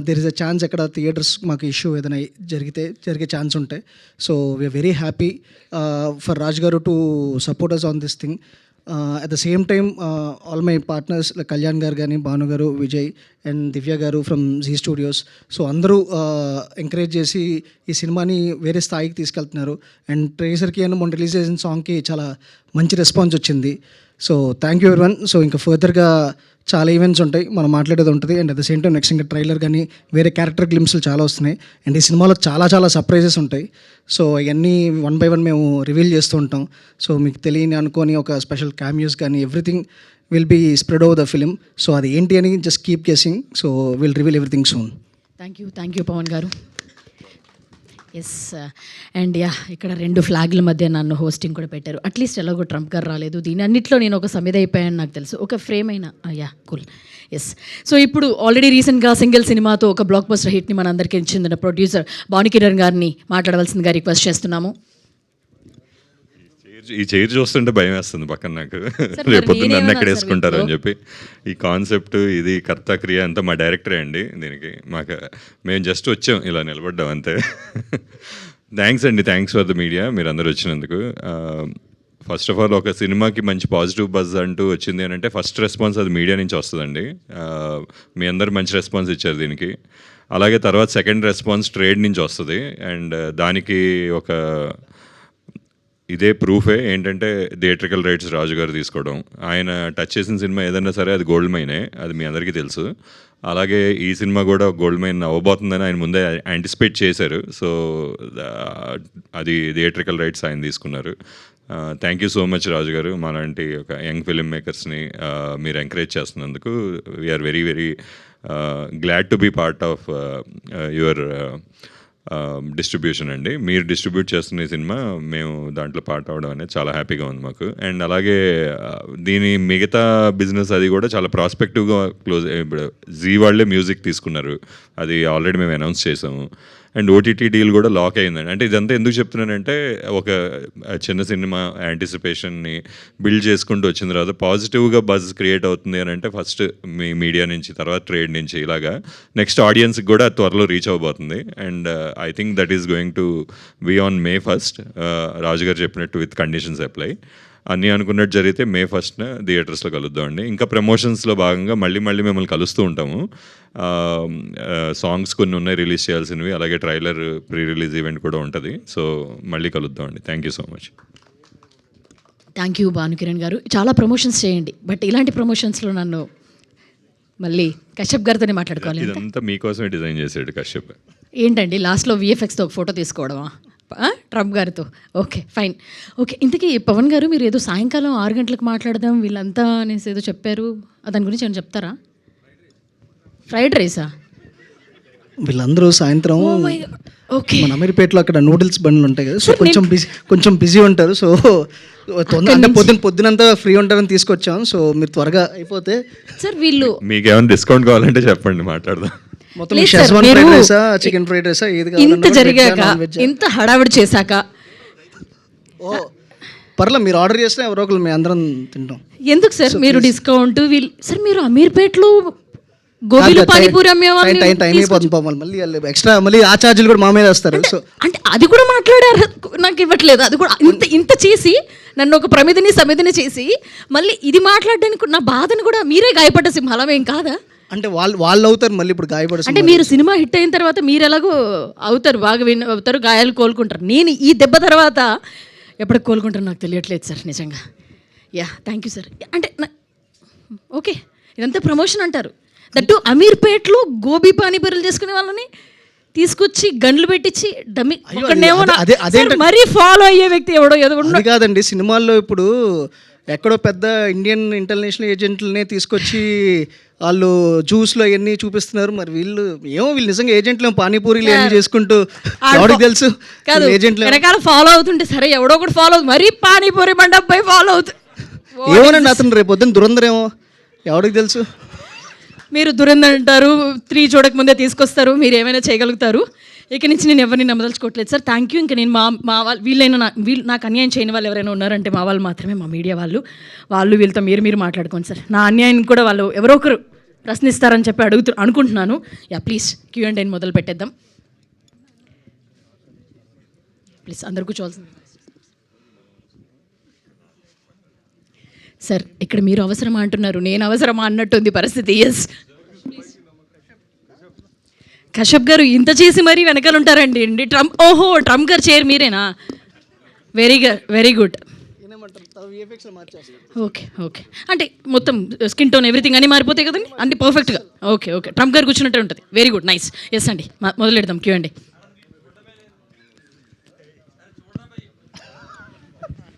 there is a chance ఎక్కడ థియేటర్స్ మాకు ఇష్యూ ఏదైనా జరిగే ఛాన్స్ ఉంటాయి. So we're very happy for Raj గారు to support us on this thing. At the same time all my partners Kalyan గారు కానీ, భాను గారు, విజయ్ అండ్ దివ్య గారు ఫ్రమ్ జీ స్టూడియోస్, సో అందరూ ఎంకరేజ్ చేసి ఈ సినిమాని వేరే స్థాయికి తీసుకెళ్తున్నారు. అండ్ ట్రేజర్కి అని మొన్న రిలీజ్ చేసిన సాంగ్కి చాలా మంచి రెస్పాన్స్ వచ్చింది. So thank you everyone. So ఇంకా ఫర్దర్గా చాలా ఈవెంట్స్ ఉంటాయి, మనం మాట్లాడేది ఉంటుంది. And at the same time next ఇంకా ట్రైలర్ కానీ వేరే క్యారెక్టర్ గ్లిమ్స్లు చాలా వస్తున్నాయి. అండ్ ఈ సినిమాలో చాలా సర్ప్రైజెస్ ఉంటాయి. సో అవన్నీ 1 by 1 మేము రివీల్ చేస్తూ ఉంటాం. సో మీకు తెలియని అనుకోని ఒక స్పెషల్ క్యామియోస్ కానీ everything will be spread over the film. So అది ఏంటి అని just keep guessing. So will reveal everything soon. Thank you Pavan గారు. ఎస్ అండ్ ఇక్కడ 2 ఫ్లాగ్ల మధ్య నన్ను హోస్టింగ్ కూడా పెట్టారు. అట్లీస్ట్ ఎలాగో ట్రంప్ గారు రాలేదు, దీని అన్నింటిలో నేను ఒక సమిధ అయిపోయాను నాకు తెలుసు, ఒక ఫ్రేమ్ అయినా. కూల్. ఎస్. సో ఇప్పుడు ఆల్రెడీ రీసెంట్గా సింగిల్ సినిమాతో ఒక బ్లాక్ బస్టర్ హిట్ని మన అందరికీ ఇచ్చిన ప్రొడ్యూసర్ భానుకిరణ్ గారిని మాట్లాడవలసిందిగా రిక్వెస్ట్ చేస్తున్నాము. ఈ చైర్ చూస్తుంటే భయం వేస్తుంది పక్కన నాకు, రేపొద్దున నన్ను ఎక్కడ వేసుకుంటారు అని చెప్పి. ఈ కాన్సెప్ట్, ఇది కర్త క్రియ అంతా మా డైరెక్టరే అండి. దీనికి మేము జస్ట్ వచ్చాం, ఇలా నిలబడ్డాం అంతే. థ్యాంక్స్ అండి, థ్యాంక్స్ ఫర్ ద మీడియా, మీరు అందరూ వచ్చినందుకు. ఫస్ట్ ఆఫ్ ఆల్, ఒక సినిమాకి మంచి పాజిటివ్ బజ్ అంటూ వచ్చింది అని అంటే ఫస్ట్ రెస్పాన్స్ అది మీడియా నుంచి వస్తుందండి. మీ అందరు మంచి రెస్పాన్స్ ఇచ్చారు దీనికి. అలాగే తర్వాత సెకండ్ రెస్పాన్స్ ట్రేడ్ నుంచి వస్తుంది. అండ్ దానికి ఒక ఇదే ప్రూఫే ఏంటంటే థియేట్రికల్ రైట్స్ రాజు గారు తీసుకోవడం. ఆయన టచ్ చేసిన సినిమా ఏదైనా సరే అది గోల్డ్ మైనే, అది మీ అందరికీ తెలుసు. అలాగే ఈ సినిమా కూడా గోల్డ్ మైన్ అవ్వబోతుందని ఆయన ముందే యాంటిసిపేట్ చేశారు. సో అది థియేట్రికల్ రైట్స్ ఆయన తీసుకున్నారు. Thank you so much Raju గారు, మాలాంటి ఒక యంగ్ ఫిల్మ్ మేకర్స్ని మీరు ఎంకరేజ్ చేస్తున్నందుకు. We're very glad to be part of your distribution అండి. మీరు డిస్ట్రిబ్యూట్ చేస్తున్న ఈ సినిమా మేము దాంట్లో పార్ట్ అవ్వడం అనేది చాలా హ్యాపీగా ఉంది మాకు. అండ్ అలాగే దీని మిగతా బిజినెస్ అది కూడా చాలా ప్రాస్పెక్టివ్గా క్లోజ్. ఇప్పుడు జీ వాళ్ళే మ్యూజిక్ తీసుకున్నారు, అది ఆల్రెడీ మేము అనౌన్స్ చేసాము. అండ్ ఓటీటీ డీల్ కూడా లాక్ అయిందండి. అంటే ఇదంతా ఎందుకు చెప్తున్నానంటే, ఒక చిన్న సినిమా యాంటిసిపేషన్ని బిల్డ్ చేసుకుంటూ వచ్చిన తర్వాత పాజిటివ్గా బజ్ క్రియేట్ అవుతుంది అని అంటే ఫస్ట్ మీ మీడియా నుంచి, తర్వాత ట్రేడ్ నుంచి, ఇలాగా నెక్స్ట్ ఆడియన్స్కి కూడా త్వరలో రీచ్ అవ్వబోతుంది. And I think that is going to be on May 1. Raju గారు చెప్పినట్టు విత్ కండిషన్స్ అప్లై. అన్నీ అనుకున్నట్టు జరిగితే May 1 థియేటర్స్లో కలుద్దామండి. ఇంకా ప్రమోషన్స్లో భాగంగా మళ్ళీ మిమ్మల్ని కలుస్తూ ఉంటాము. సాంగ్స్ కొన్ని ఉన్నాయి రిలీజ్ చేయాల్సినవి, అలాగే ట్రైలర్ ప్రీ రిలీజ్ ఈవెంట్ కూడా ఉంటుంది. సో మళ్ళీ కలుద్దామండి. Thank you so much. Thank you Bhanukiran గారు. చాలా ప్రమోషన్స్ చేయండి, బట్ ఇలాంటి ప్రమోషన్స్లో నన్ను మళ్ళీ కశ్యప్ గారితోనే మాట్లాడుకోవాలి. ఇదంతా మీకోసమే డిజైన్ చేసాడు కశ్యప్. ఏంటండి లాస్ట్లో విఎఫ్ఎక్స్తో ఒక ఫోటో తీసుకోవడమా ట్రంప్ గారితో? Okay fine. ఓకే, ఇంతకీ పవన్ గారు మీరు ఏదో సాయంకాలం 6 గంటలకు మాట్లాడదాం వీళ్ళంతా అనేసి ఏదో చెప్పారు, దాని గురించి ఏమైనా చెప్తారా? ఫ్రైడ్ రైసా? వీళ్ళందరూ సాయంత్రం ఓకే, మన అమీర్పేటలో అక్కడ నూడిల్స్ బండ్లు ఉంటాయి కదా, సో కొంచెం బిజీ ఉంటారు. సో అంటే పొద్దునంతా ఫ్రీ ఉంటారని తీసుకొచ్చాం. సో మీరు త్వరగా అయిపోతే సార్ వీళ్ళు మీకు ఏమైనా డిస్కౌంట్ కావాలంటే చెప్పండి, మాట్లాడదాం. మొత్తం లేదు షెజ్వాన్ సార్, ఫ్రైడ్ మీరు రైసా చికెన్ ఫ్రైడ్ రైసా ఏది ఇంత కావాలన్నా జరిగాక నాన్ వెజ్? ఇంత హడావిడి చేశాక ఓ పర్లే, మీరు ఆర్డర్ చేస్తే ఎవరో ఒకరు మేము అందరం తింటాం. ఎందుకు సార్ మీరు డిస్కౌంట్ వీళ్ళు? సార్ మీరు అమీర్పేటలో గోబీలు పానీపూరి అమ్మే టైం అయిపోతుంది పాపం, మళ్ళీ ఎక్స్ట్రా మళ్ళీ ఆ ఛార్జీలు కూడా మా మీద వేస్తారు. సో అంటే అది కూడా మాట్లాడారు, నాకు ఇవ్వట్లేదు. అది కూడా ఇంత చేసి నన్ను ఒక సమితిని చేసి మళ్ళీ ఇది మాట్లాడడానికి నా బాధను కూడా మీరే గాయపడ్డ సింహాలం ఏం కాదా? అంటే వాళ్ళు అవుతారు మళ్ళీ ఇప్పుడు గాయపడి. అంటే మీరు సినిమా హిట్ అయిన తర్వాత మీరు ఎలాగో అవుతారు, బాగా విన్ అవుతారు, గాయాలు కోలుకుంటారు. నేను ఈ దెబ్బ తర్వాత ఎప్పటికి కోలుకుంటారు నాకు తెలియట్లేదు సార్ నిజంగా. Yeah thank you sir. అంటే ఓకే, ఇదంతా ప్రమోషన్ అంటారు. దట్టు అమీర్పేటలో గోబీ పానీపూరీలు చేసుకునే వాళ్ళని తీసుకొచ్చి గండ్లు పెట్టించి డమ్మి ఒకడేమో మరీ ఫాలో అయ్యే వ్యక్తి ఎవడో ఏదో అది కాదండి. సినిమాల్లో ఇప్పుడు ఎక్కడో పెద్ద ఇండియన్ ఇంటర్నేషనల్ ఏజెంట్లనే తీసుకొచ్చి వాళ్ళు జ్యూస్లో అవన్నీ చూపిస్తున్నారు. మరి వీళ్ళు నిజంగా ఏజెంట్లు పానీపూరీలు అన్నీ చేసుకుంటూ ఎవరికి తెలుసు కాదు, ఏజెంట్లు వెనకాల ఫాలో అవుతుంటే సరే ఎవడో ఒకటి ఫాలో అవుతుంది, మరీ పానీపూరి మండపై ఫాలో అవుతుంది. ఏమోనండి, అతను రేపు పొద్దున్న దురందరేమో ఎవరికి తెలుసు. మీరు దురందర్ అంటారు, 3 చూడక ముందే తీసుకొస్తారు, మీరు ఏమైనా చేయగలుగుతారు. ఇక నుంచి నేను ఎవరిని నమ్మదలుచుకోవట్లేదు సార్. Thank you. ఇంకా నేను మా వాళ్ళు వీళ్ళైనా నాకు అన్యాయం చేయని వాళ్ళు ఎవరైనా ఉన్నారంటే మా వాళ్ళు మాత్రమే, మా మీడియా వాళ్ళు వీళ్ళతో మీరు మాట్లాడుకోండి సార్. నా అన్యాయాన్ని కూడా వాళ్ళు ఎవరో ఒకరు ప్రశ్నిస్తారని చెప్పి అనుకుంటున్నాను. యా ప్లీజ్ Q&A మొదలు పెట్టేద్దాం ప్లీజ్. అందరు కూర్చోవాల్సింది సార్. ఇక్కడ మీరు అవసరమా అంటున్నారు, నేను అవసరమా అన్నట్టుంది పరిస్థితి. ఎస్ కశ్యప్ గారు ఇంత చేసి మరీ వెనకాల ఉంటారండి. ట్రంప్ గారు చైర్ మీరేనా? Very good. ఓకే అంటే మొత్తం స్కిన్ టోన్ ఎవ్రీథింగ్ అన్నీ మారిపోతాయి కదండి, అన్ని పర్ఫెక్ట్గా. ఓకే ట్రంప్ గారు కూర్చున్నట్టే ఉంటుంది. Very good, nice. ఎస్ అండి, మొదలెడదాం Q&A.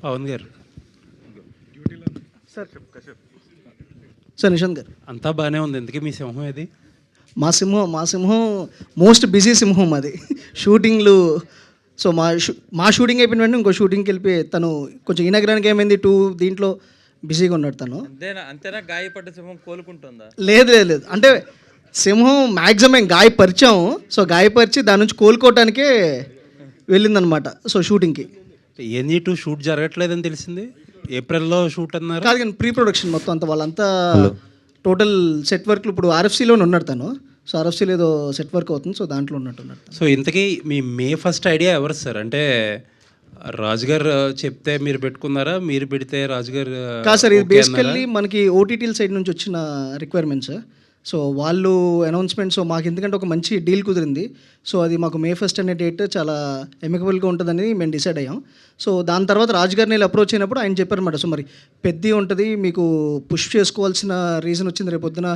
పవన్ గారు, సార్ నిశాంత్ గారు, అంతా బాగానే ఉంది. ఎందుకే మీ సింహం ఏది? మా సింహం మోస్ట్ బిజీ సింహం అది. షూటింగ్లు. సో మా షూటింగ్ అయిపోయిన వెంటనే ఇంకో షూటింగ్కి వెళ్ళిపోయి తను కొంచెం ఈ నగరానికి ఏమైంది 2 దీంట్లో బిజీగా ఉన్నాడు తను. అంతేనా గాయపడ్డ సింహం కోలుకుంటుందా? లేదు అంటే సింహం మ్యాక్సిమం గాయపరిచాం. సో గాయపరిచి దాని నుంచి కోలుకోవటానికే వెళ్ళిందనమాట. సో షూటింగ్కి ఏంది 2 షూట్ జరగట్లేదని తెలిసింది. ఏప్రిల్లో షూట్ అన్నారు. కాదు కానీ ప్రీ ప్రొడక్షన్ మొత్తం అంతా వాళ్ళంతా టోటల్ సెట్ వర్క్లు ఇప్పుడు RFCలోనే ఉన్నాడు తను. సో RFCలో ఏదో సెట్ వర్క్ అవుతుంది, సో దాంట్లో ఉన్నట్టున్నాడు. సో ఇంతకీ మీ మే ఫస్ట్ ఐడియా ఎవరు సార్? అంటే రాజుగారు చెప్తే మీరు పెట్టుకున్నారా, మీరు పెడితే రాజుగారు? కాదు సార్, ఇది బేసికల్లీ మనకి OTTల సైడ్ నుంచి వచ్చిన రిక్వైర్మెంట్స్. సో వాళ్ళు అనౌన్స్మెంట్. సో మాకు ఎందుకంటే ఒక మంచి డీల్ కుదిరింది. సో అది మాకు May 1 అనే డేట్ చాలా ఎమికబుల్గా ఉంటుందని మేము డిసైడ్ అయ్యాం. సో దాని తర్వాత రాజుగారిని అప్రోచ్ అయినప్పుడు ఆయన చెప్పారన్నమాట, సో మరి పెద్ద ఉంటుంది, మీకు పుష్ చేసుకోవాల్సిన రీజన్ వచ్చింది, రేపు పొద్దున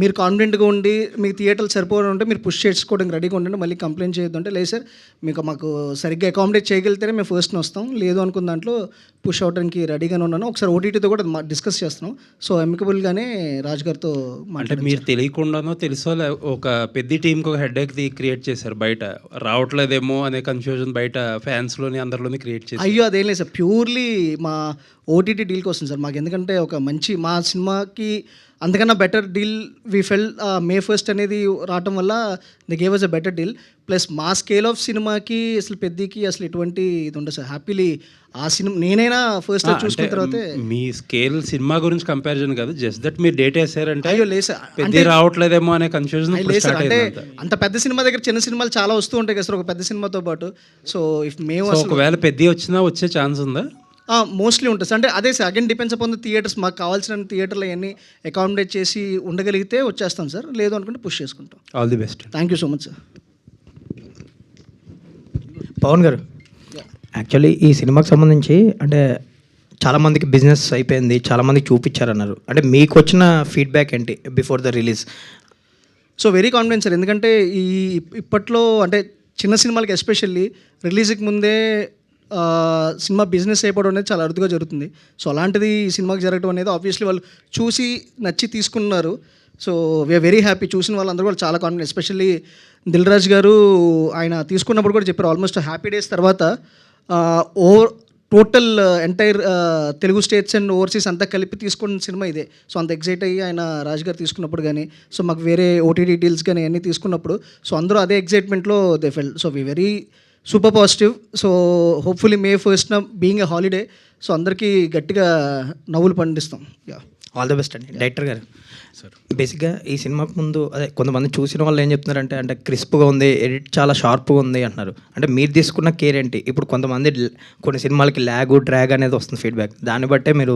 మీరు కాన్ఫిడెంట్గా ఉండి మీకు థియేటర్లు సరిపోవడం ఉంటే మీరు పుష్ చేసుకోవడానికి రెడీగా ఉండండి, మళ్ళీ కంప్లైంట్ చేయొద్దు అంటే, లేదు సార్ మాకు సరిగ్గా అకామిడేట్ చేయగలిగితేనే మేము ఫస్ట్ని వస్తాం, లేదు అనుకున్న దాంట్లో పుష్ అవడానికి రెడీగానే ఉన్నాను. ఒకసారి OTTతో కూడా డిస్కస్ చేస్తున్నాం. సో ఎమికబుల్గానే రాజుగారితో అంటే మీరు తెలియకుండానో తెలుసో ఒక పెద్ద టీంకి ఒక హెడ్ ఏక్ క్రియేట్ చేశారు, బయట రావట్లేదేమో అనే కన్ఫ్యూజన్ బయట ఫ్యాన్స్లోని అందరిలోని క్రియేట్ చేశారు. అయ్యో అదేం లేదు సార్, ప్యూర్లీ మా OTT డీల్ కోసం సార్. మాకు ఎందుకంటే ఒక మంచి మా సినిమాకి అందుకన్నా better deal we felt May 1 అనేది రావటం వల్ల they gave us a better deal. Plus మా స్కేల్ ఆఫ్ సినిమాకి అసలు పెద్దకి అసలు ఎటువంటి ఇది ఉండదు సార్. హ్యాపీలీ ఆ సినిమా నేనైనా ఫస్ట్ చూసుకున్న తర్వాత మీ స్కేల్ సినిమా గురించి కంపారిజన్ కాదు, జస్ట్ దట్ మీరు డేట్ వేసారంటే అయ్యో లేదు సార్, పెద్ద రావట్లేదేమో అనే కన్ఫ్యూజన్ లేదు సార్. అంటే అంత పెద్ద సినిమా దగ్గర చిన్న సినిమాలు చాలా వస్తూ ఉంటాయి కదా సార్, ఒక పెద్ద సినిమాతో పాటు. సో ఇఫ్ మేము ఒకవేళ పెద్ద వచ్చినా వచ్చే ఛాన్స్ ఉందా? మోస్ట్లీ ఉంటుంది సార్. అంటే అదే sir, again depends upon the theatres. మాకు కావాల్సిన థియేటర్లు అవన్నీ అకామిడేట్ చేసి ఉండగలిగితే వచ్చేస్తాం సార్, లేదు అనుకుంటే పుష్ చేసుకుంటాం. All the best. Thank you so much sir. Pavan గారు, యాక్చువల్లీ ఈ సినిమాకి సంబంధించి అంటే చాలామందికి బిజినెస్ అయిపోయింది, చాలామందికి చూపించారన్నారు. అంటే మీకు వచ్చిన ఫీడ్బ్యాక్ ఏంటి before the release? So very confidence sir, ఎందుకంటే ఇప్పట్లో అంటే చిన్న సినిమాలకి ఎస్పెషల్లీ రిలీజ్కి ముందే సినిమా బిజినెస్ అయిపోవడం అనేది చాలా అరుదుగా జరుగుతుంది. సో అలాంటిది ఈ సినిమాకి జరగడం అనేది ఆబ్వియస్లీ వాళ్ళు చూసి నచ్చి తీసుకున్నారు. So we're very happy. చూసిన వాళ్ళందరూ కూడా చాలా కాన్ఫిడెంట్. ఎస్పెషల్లీ దిల్ రాజు గారు ఆయన తీసుకున్నప్పుడు కూడా చెప్పారు, ఆల్మోస్ట్ హ్యాపీ డేస్ తర్వాత total entire Telugu states and overseas అంతా కలిపి తీసుకున్న సినిమా ఇదే. సో అంత ఎగ్జైట్ అయ్యి ఆయన రాజు గారు తీసుకున్నప్పుడు కానీ, సో మాకు వేరే ఓటీటీ డీల్స్ కానీ అన్నీ తీసుకున్నప్పుడు సో అందరూ అదే ఎగ్జైట్మెంట్లో they felt. So we very super positive. So hopefully May 1st being a holiday, so అందరికీ గట్టిగా నవ్వులు పండిస్తాం. యా, ఆల్ ద బెస్ట్ అండి. డైరెక్టర్ గారు, బేసిక్గా ఈ సినిమాకు ముందు అదే కొంతమంది చూసిన వాళ్ళు ఏం చెప్తున్నారంటే అంటే క్రిస్ప్గా ఉంది, ఎడిట్ చాలా షార్ప్గా ఉంది అంటున్నారు. అంటే మీరు తీసుకున్న కేర్ ఏంటి? ఇప్పుడు కొంతమంది కొన్ని సినిమాలకి డ్రాగ్ అనేది వస్తుంది ఫీడ్బ్యాక్, దాన్ని బట్టే మీరు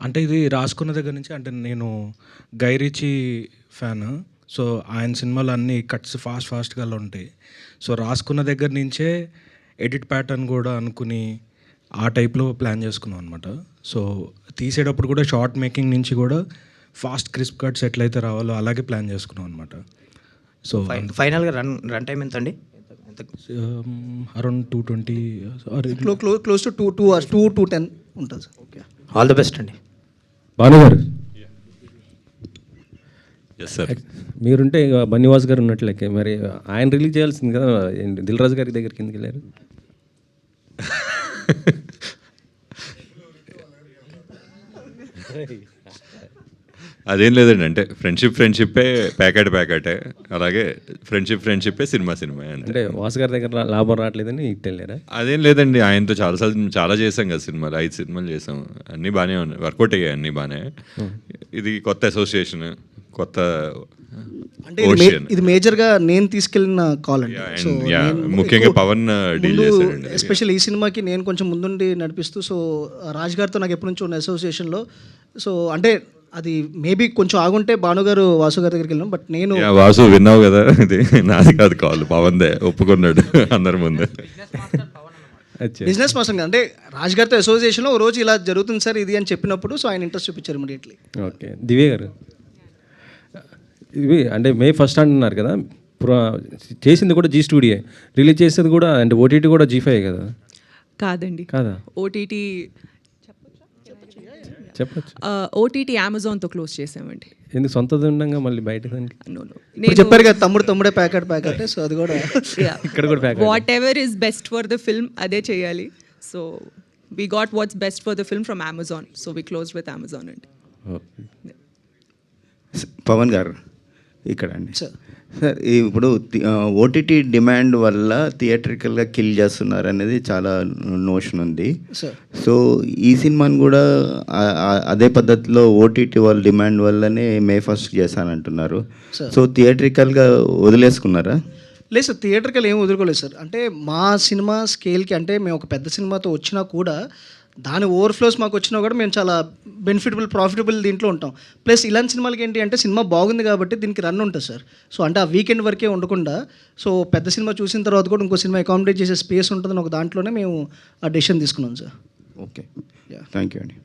అంటే ఇది రాసుకున్న దగ్గర నుంచి, అంటే నేను గై రిచీ ఫ్యాన్. సో ఆయన సినిమాలు అన్నీ కట్స్ ఫాస్ట్గా ఉంటాయి. సో రాసుకున్న దగ్గర నుంచే ఎడిట్ ప్యాటర్న్ కూడా అనుకుని ఆ టైప్లో ప్లాన్ చేసుకున్నాం అనమాట. సో తీసేటప్పుడు కూడా షార్ట్ మేకింగ్ నుంచి కూడా ఫాస్ట్ క్రిస్ప్ కట్స్ ఎట్లయితే రావాలో అలాగే ప్లాన్ చేసుకున్నాం అనమాట. సో ఫైనల్గా రన్ టైం ఎంత అండి? Around 220 close to 2 hours, 2 to 10 ఉంటుంది sir. Okay, all the best అండి. భానుగారు, ఎస్ సార్. మీరుంటే ఇక బన్నీవాస్ గారు ఉన్నట్లయితే మరి ఆయన రిలీజ్ చేయాల్సింది కదా, దిల్ రాజు గారి దగ్గరికి ఎందుకు వెళ్ళారు? అదేం లేదండి, అంటే ఫ్రెండ్షిప్పే ప్యాకెటే, అలాగే ఫ్రెండ్షిప్పే సినిమా అంతే. అంటే వాసు గారి దగ్గర లాభం రావట్లేదని ఇటు వెళ్ళారా? అదేం లేదండి, ఆయనతో చాలా చేసాం కదా సినిమాలు, 5 సినిమాలు చేసాం, అన్నీ బాగానే ఉన్నాయి, వర్కౌట్ అయ్యాయి అన్నీ బాగానే. ఇది కొత్త అసోసియేషన్, కొత్త అంటే ఇది మేజర్గా నేను తీసుకెళ్ళిన కాల్ అండి. సో ముఖ్యంగా పవన్ డీల్ చేశాడండి. ఎస్పెషల్ ఈ సినిమాకి నేను కొంచెం ముందుండి నడిపిస్తూ, సో రాజ్ గారితో నాకు ఎప్పటి నుంచో ఉన్న అసోసియేషన్లో. సో అంటే అది మేబీ కొంచెం ఆగుంటే భానుగారు వాసు గారి దగ్గరికి వెళ్ళాం, బట్ నేను వాసు విన్నావు కదా, ఇది నాది కాదు కాల్, పవన్దే, ఒప్పుకున్నాడు అందరి ముందు. బిజినెస్ మాస్టర్ అంటే రాజ్ గారితో అసోసియేషన్లో ఓ రోజు ఇలా జరుగుతుంది సార్ ఇది అని చెప్పినప్పుడు, సో ఆయన ఇంట్రెస్ట్ చూపించారు ఇమీడియట్లీ. ఓకే, దివ్య గారు, ఇవి అంటే May 1st అంటున్నారు కదా, చేసింది కూడా జీ స్టూడియో, రిలీజ్ చేసేది కూడా అంటే ఓటీటీ కూడా G5 కదా? కాదండి, కాదా? ఓటీటీ చెప్పచ్చు. ఓటీటీ అమెజాన్తో క్లోజ్ చేసామండి. ఎందుకు సొంతది ఉండగా మళ్ళీ బయట దానికి? ఇప్పుడు చెప్పారు కదా తమ్ముడే ప్యాకెట్, సో అది కూడా ఇక్కడ కూడా packet. Whatever is best for the film అదే చేయాలి. So we got what's best for the film from Amazon, so we close with Amazon అండి. పవన్ గారు ఇక్కడ అండి సార్. సార్, ఇప్పుడు ఓటీటీ డిమాండ్ వల్ల థియేట్రికల్గా కిల్ చేస్తున్నారు అనేది చాలా నోషన్ ఉంది. సార్, సో ఈ సినిమాని కూడా అదే పద్ధతిలో ఓటీటీ వాళ్ళ డిమాండ్ వల్లనే May 1st చేశానంటున్నారు. సో థియేట్రికల్గా వదిలేసుకున్నారా? లేదు సార్, థియేటర్కి ఏం వదులుకోలేదు సార్. అంటే మా సినిమా స్కేల్కి, అంటే మేము ఒక పెద్ద సినిమాతో వచ్చినా కూడా దాని ఓవర్ఫ్లోస్ మాకు వచ్చినా కూడా మేము చాలా ప్రాఫిటబుల్ దీంట్లో ఉంటాం. ప్లస్ ఇలాంటి సినిమాలకి ఏంటి అంటే సినిమా బాగుంది కాబట్టి దీనికి రన్ ఉంటుంది సార్. సో అంటే ఆ వీకెండ్ వరకే ఉండకుండా, సో పెద్ద సినిమా చూసిన తర్వాత కూడా ఇంకో సినిమా అకామిడేట్ చేసే స్పేస్ ఉంటుందని ఒక దాంట్లోనే మేము ఆ డెసిషన్ తీసుకున్నాం సార్. ఓకే, థ్యాంక్ యూ అండి.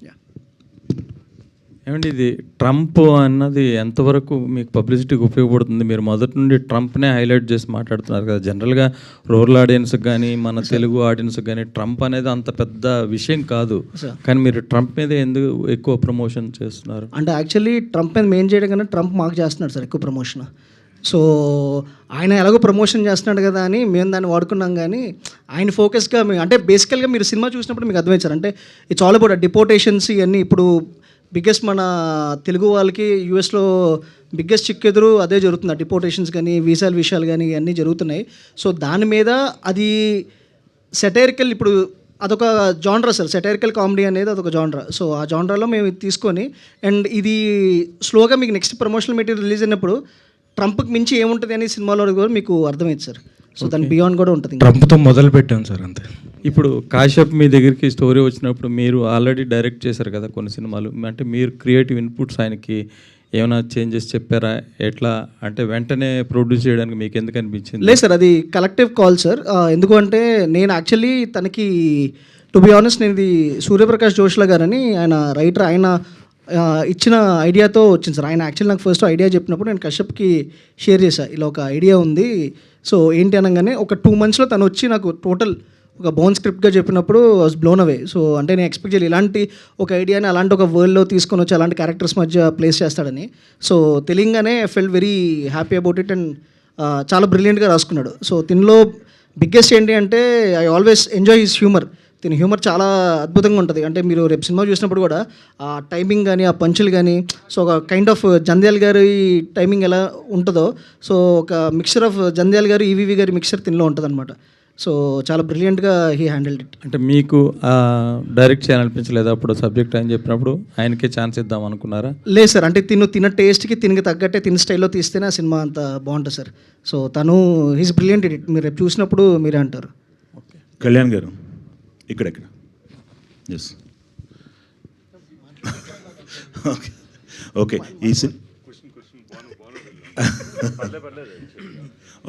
ఏమండి, ఇది ట్రంప్ అన్నది ఎంతవరకు మీకు పబ్లిసిటీకి ఉపయోగపడుతుంది? మీరు మొదటి నుండి ట్రంప్నే హైలైట్ చేసి మాట్లాడుతున్నారు కదా. జనరల్గా రూరల్ ఆడియన్స్కి కానీ మన తెలుగు ఆడియన్స్కి కానీ ట్రంప్ అనేది అంత పెద్ద విషయం కాదు, కానీ మీరు ట్రంప్ మీద ఎందుకు ఎక్కువ ప్రమోషన్ చేస్తున్నారు? అంటే యాక్చువల్లీ ట్రంప్ మీద మెయిన్ చేయడం కన్నా ట్రంప్ మాకు చేస్తున్నాడు సార్ ఎక్కువ ప్రమోషన్. సో ఆయన ఎలాగో ప్రమోషన్ చేస్తున్నాడు కదా అని మేము దాన్ని వాడుకున్నాం, కానీ ఆయన ఫోకస్గా మేము అంటే బేసికల్గా మీరు సినిమా చూసినప్పుడు మీకు అర్థమైంది అంటే ఇట్స్ ఆల్ అబౌట్ డిపోటేషన్స్ ఇవన్నీ. ఇప్పుడు బిగ్గెస్ట్ మన తెలుగు వాళ్ళకి యూఎస్లో బిగ్గెస్ట్ చిక్కెదురు అదే జరుగుతుంది, డిపోటేషన్స్ కానీ విషయాలు కానీ ఇవన్నీ జరుగుతున్నాయి. సో దాని మీద అది సెటైరికల్, ఇప్పుడు అదొక జాన్రా సార్, సెటైరికల్ కామెడీ అనేది అదొక జాన్రా. సో ఆ జాన్రాలో మేము ఇది తీసుకొని, అండ్ ఇది స్లోగా మీకు నెక్స్ట్ ప్రమోషనల్ మెటీరియల్ రిలీజ్ అయినప్పుడు ట్రంప్కి మించి ఏముంటుంది అని సినిమాలో కూడా మీకు అర్థమైంది సార్. సో దాని బియాండ్ కూడా ఉంటుంది. ట్రంప్తో మొదలు పెట్టాం సార్ అంతే. ఇప్పుడు కాశ్యప్ మీ దగ్గరికి స్టోరీ వచ్చినప్పుడు మీరు ఆల్రెడీ డైరెక్ట్ చేశారు కదా కొన్ని సినిమాలు, అంటే మీరు క్రియేటివ్ ఇన్పుట్స్ ఆయనకి ఏమైనా చేంజెస్ చెప్పారా? ఎట్లా అంటే వెంటనే ప్రొడ్యూస్ చేయడానికి మీకు ఎందుకు అనిపించింది? లేదు సార్, అది కలెక్టివ్ కాల్ సార్. ఎందుకంటే నేను యాక్చువల్లీ తనకి టు బి ఆనెస్ట్ నేను ఇది సూర్యప్రకాష్ జోష్లా గారని ఆయన రైటర్, ఆయన ఇచ్చిన ఐడియాతో వచ్చింది సార్. ఆయన యాక్చువల్లీ నాకు ఫస్ట్ ఐడియా చెప్పినప్పుడు నేను కశ్యప్కి షేర్ చేశాను, ఇలా ఒక ఐడియా ఉంది, సో ఏంటి అనగానే ఒక 2 monthsలో తను వచ్చి నాకు టోటల్ ఒక బోన్ స్క్రిప్ట్గా చెప్పినప్పుడు వాజ్ బ్లోన్ అవే. సో అంటే నేను ఎక్స్పెక్ట్ చేయాలి ఇలాంటి ఒక ఐడియాని అలాంటి ఒక వరల్డ్లో తీసుకొని వచ్చి అలాంటి క్యారెక్టర్స్ మధ్య ప్లేస్ చేస్తాడని. సో తెలియగానే I felt very happy about it and చాలా బ్రిలియంట్గా రాసుకున్నాడు. సో దీనిలో బిగ్గెస్ట్ ఏంటి అంటే I always enjoy his humour. దీని హ్యూమర్ చాలా అద్భుతంగా ఉంటుంది. అంటే మీరు రేపు సినిమా చూసినప్పుడు కూడా ఆ టైమింగ్ కానీ ఆ పంచులు కానీ, సో ఒక కైండ్ ఆఫ్ జంధ్యాల గారి టైమింగ్ ఎలా ఉంటుందో, సో ఒక మిక్చర్ ఆఫ్ జంధ్యాల గారు ఈవీవి గారి మిక్చర్ దీనిలో ఉంటుంది అనమాట. సో చాలా బ్రిలియంట్గా హీ హ్యాండిల్డ్ ఇట్. అంటే మీకు డైరెక్ట్ చేయాలనిపించలేదు అప్పుడు సబ్జెక్ట్ అని చెప్పినప్పుడు ఆయనకే ఛాన్స్ ఇద్దాం అనుకున్నారా? లేదు సార్, అంటే తిన టేస్ట్కి తినకి తగ్గట్టే తిన స్టైల్లో తీస్తేనే ఆ సినిమా అంత బాగుంటుంది సార్. సో తను హీస్ బ్రిలియంట్ ఇట్. మీరు రేపు చూసినప్పుడు మీరే అంటారు. కళ్యాణ్ గారు ఇక్కడెక్కడ? Yes, okay okay.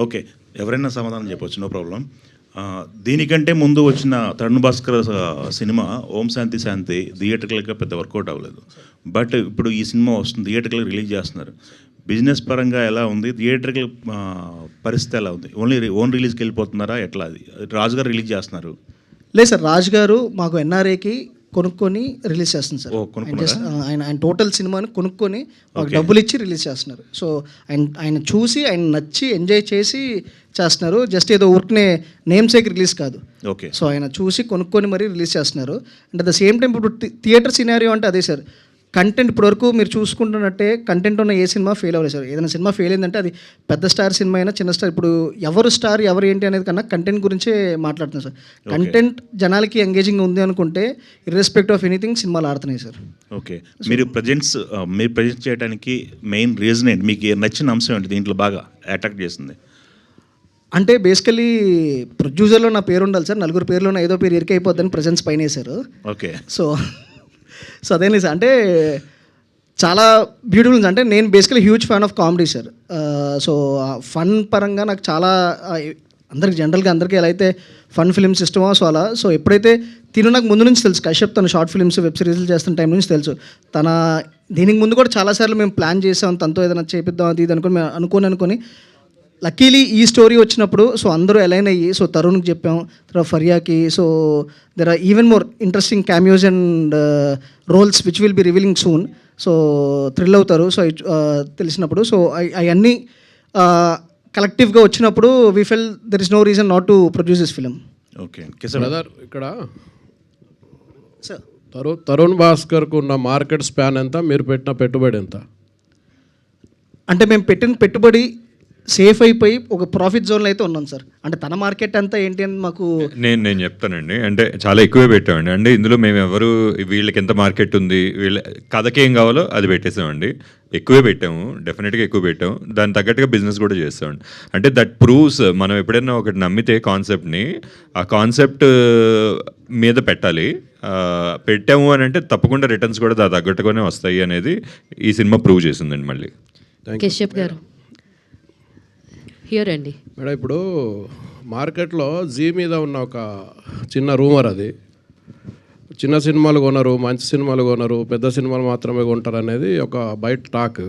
ఓకే, ఎవరైనా సమాధానం చెప్పవచ్చు, నో ప్రాబ్లం. దీనికంటే ముందు వచ్చిన తరుణ్ భాస్కర్ సినిమా ఓం శాంతి శాంతి థియేటర్గా పెద్ద వర్కౌట్ అవ్వలేదు. బట్ ఇప్పుడు ఈ సినిమా వస్తుంది, థియేటర్గా రిలీజ్ చేస్తున్నారు. బిజినెస్ పరంగా ఎలా ఉంది? థియేటర్కి పరిస్థితి ఎలా ఉంది? ఓన్ రిలీజ్కి వెళ్ళిపోతున్నారా ఎట్లా? అది రాజు గారు రిలీజ్ చేస్తున్నారు. లేదు సార్, రాజు గారు మాకు ఎన్ఆర్ఏకి కొనుక్కొని రిలీజ్ చేస్తుంది సార్. ఆయన టోటల్ సినిమాని కొనుక్కొని మాకు డబ్బులు ఇచ్చి రిలీజ్ చేస్తున్నారు. సో ఆయన చూసి ఆయన నచ్చి ఎంజాయ్ చేసి చేస్తున్నారు. జస్ట్ ఏదో ఊరికనే నేమ్ సేక్ రిలీజ్ కాదు. ఓకే. సో ఆయన చూసి కొనుక్కొని మరీ రిలీజ్ చేస్తున్నారు. And at the same time ఇప్పుడు థియేటర్ సినారియో అంటే అదే సార్, కంటెంట్ ఇప్పటివరకు మీరు చూసుకుంటున్నట్టే కంటెంట్ ఉన్న ఏ సినిమా ఫెయిల్ అవ్వలేదు సార్. ఏదైనా సినిమా ఫెయిల్ అయిందంటే అది పెద్ద స్టార్ సినిమా అయినా చిన్న స్టార్, ఇప్పుడు ఎవరు స్టార్ ఎవరు ఏంటి అనేది కన్నా కంటెంట్ గురించే మాట్లాడుతున్నాం సార్. కంటెంట్ జనాలకి ఎంగేజింగ్ ఉంది అనుకుంటే ఇర్రెస్పెక్ట్ ఆఫ్ ఎనీథింగ్ సినిమాలు ఆడుతున్నాయి సార్. ఓకే, మీరు ప్రజెంట్ చేయడానికి మెయిన్ రీజన్ ఏంటి? మీకు నచ్చిన అంశం ఏంటి దీంట్లో బాగా అట్రాక్ట్ చేస్తుంది? అంటే బేసికలీ ప్రొడ్యూసర్లో నా పేరు ఉండాలి సార్, 4 పేర్లోనే ఐదో పేరు ఇరికైపోద్దని ప్రజెన్స్ పైన వేశారు. ఓకే. సో అదేంటి సార్, అంటే చాలా బ్యూటిఫుల్ ఉంది. అంటే నేను basically huge fan of comedy sir. So fun పరంగా నాకు చాలా అందరికి జనరల్గా అందరికీ ఎలా అయితే ఫన్ ఫిల్మ్స్ ఇష్టమో సో అలా. సో ఎప్పుడైతే నాకు ముందు నుంచి తెలుసు కశ్యప్ తను షార్ట్ ఫిల్మ్స్ వెబ్ సిరీస్లు చేస్తున్న టైం నుంచి తెలుసు. దీనికి ముందు కూడా చాలాసార్లు మేము ప్లాన్ చేసాం తనతో ఏదైనా చేపిద్దాం అది ఇది అనుకుని మేము అనుకొని లక్కీలీ ఈ స్టోరీ వచ్చినప్పుడు సో అందరూ అలైన్ అయ్యి, సో తరుణ్కి చెప్పాం, తర్వాత ఫర్యాకి. So there are even more interesting cameos and roles which will be revealing soon. So thrill అవుతారు సో తెలిసినప్పుడు. సో అవన్నీ కలెక్టివ్గా వచ్చినప్పుడు we felt there is no reason not to produce this film. Okay brother, ఇక్కడ సార్ తరుణ్ భాస్కర్కు ఉన్న మార్కెట్ స్పాన్ ఎంత, మీరు పెట్టిన పెట్టుబడి ఎంత? అంటే మేము పెట్టిన పెట్టుబడి సేఫ్ అయిపోయి ఒక ప్రాఫిట్ జోన్లో అయితే ఉన్నాం సార్. అంటే తన మార్కెట్ అంతా ఏంటి అని మాకు నేను చెప్తానండి. అంటే చాలా ఎక్కువే పెట్టామండి. అంటే ఇందులో మేము ఎవరు వీళ్ళకి ఎంత మార్కెట్ ఉంది, వీళ్ళ కథకి ఏం కావాలో అది పెట్టేసామండి. ఎక్కువే పెట్టాము, డెఫినెట్గా ఎక్కువ పెట్టాము. దాని తగ్గట్టుగా బిజినెస్ కూడా చేస్తామండి. అంటే దట్ ప్రూవ్స్ మనం ఎప్పుడైనా ఒకటి నమ్మితే కాన్సెప్ట్ని, ఆ కాన్సెప్ట్ మీద పెట్టాలి. పెట్టాము అని అంటే తప్పకుండా రిటర్న్స్ కూడా దాని తగ్గట్టుగానే వస్తాయి అనేది ఈ సినిమా ప్రూవ్ చేసిందండి. మళ్ళీ కశ్యప్ గారు హియర్ అండి. మేడం, ఇప్పుడు మార్కెట్లో జీ మీద ఉన్న ఒక చిన్న రూమర్, అది చిన్న సినిమాలు కొనరు, మంచి సినిమాలు కొనరు, పెద్ద సినిమాలు మాత్రమే కొంటారు అనేది ఒక బయట టాక్.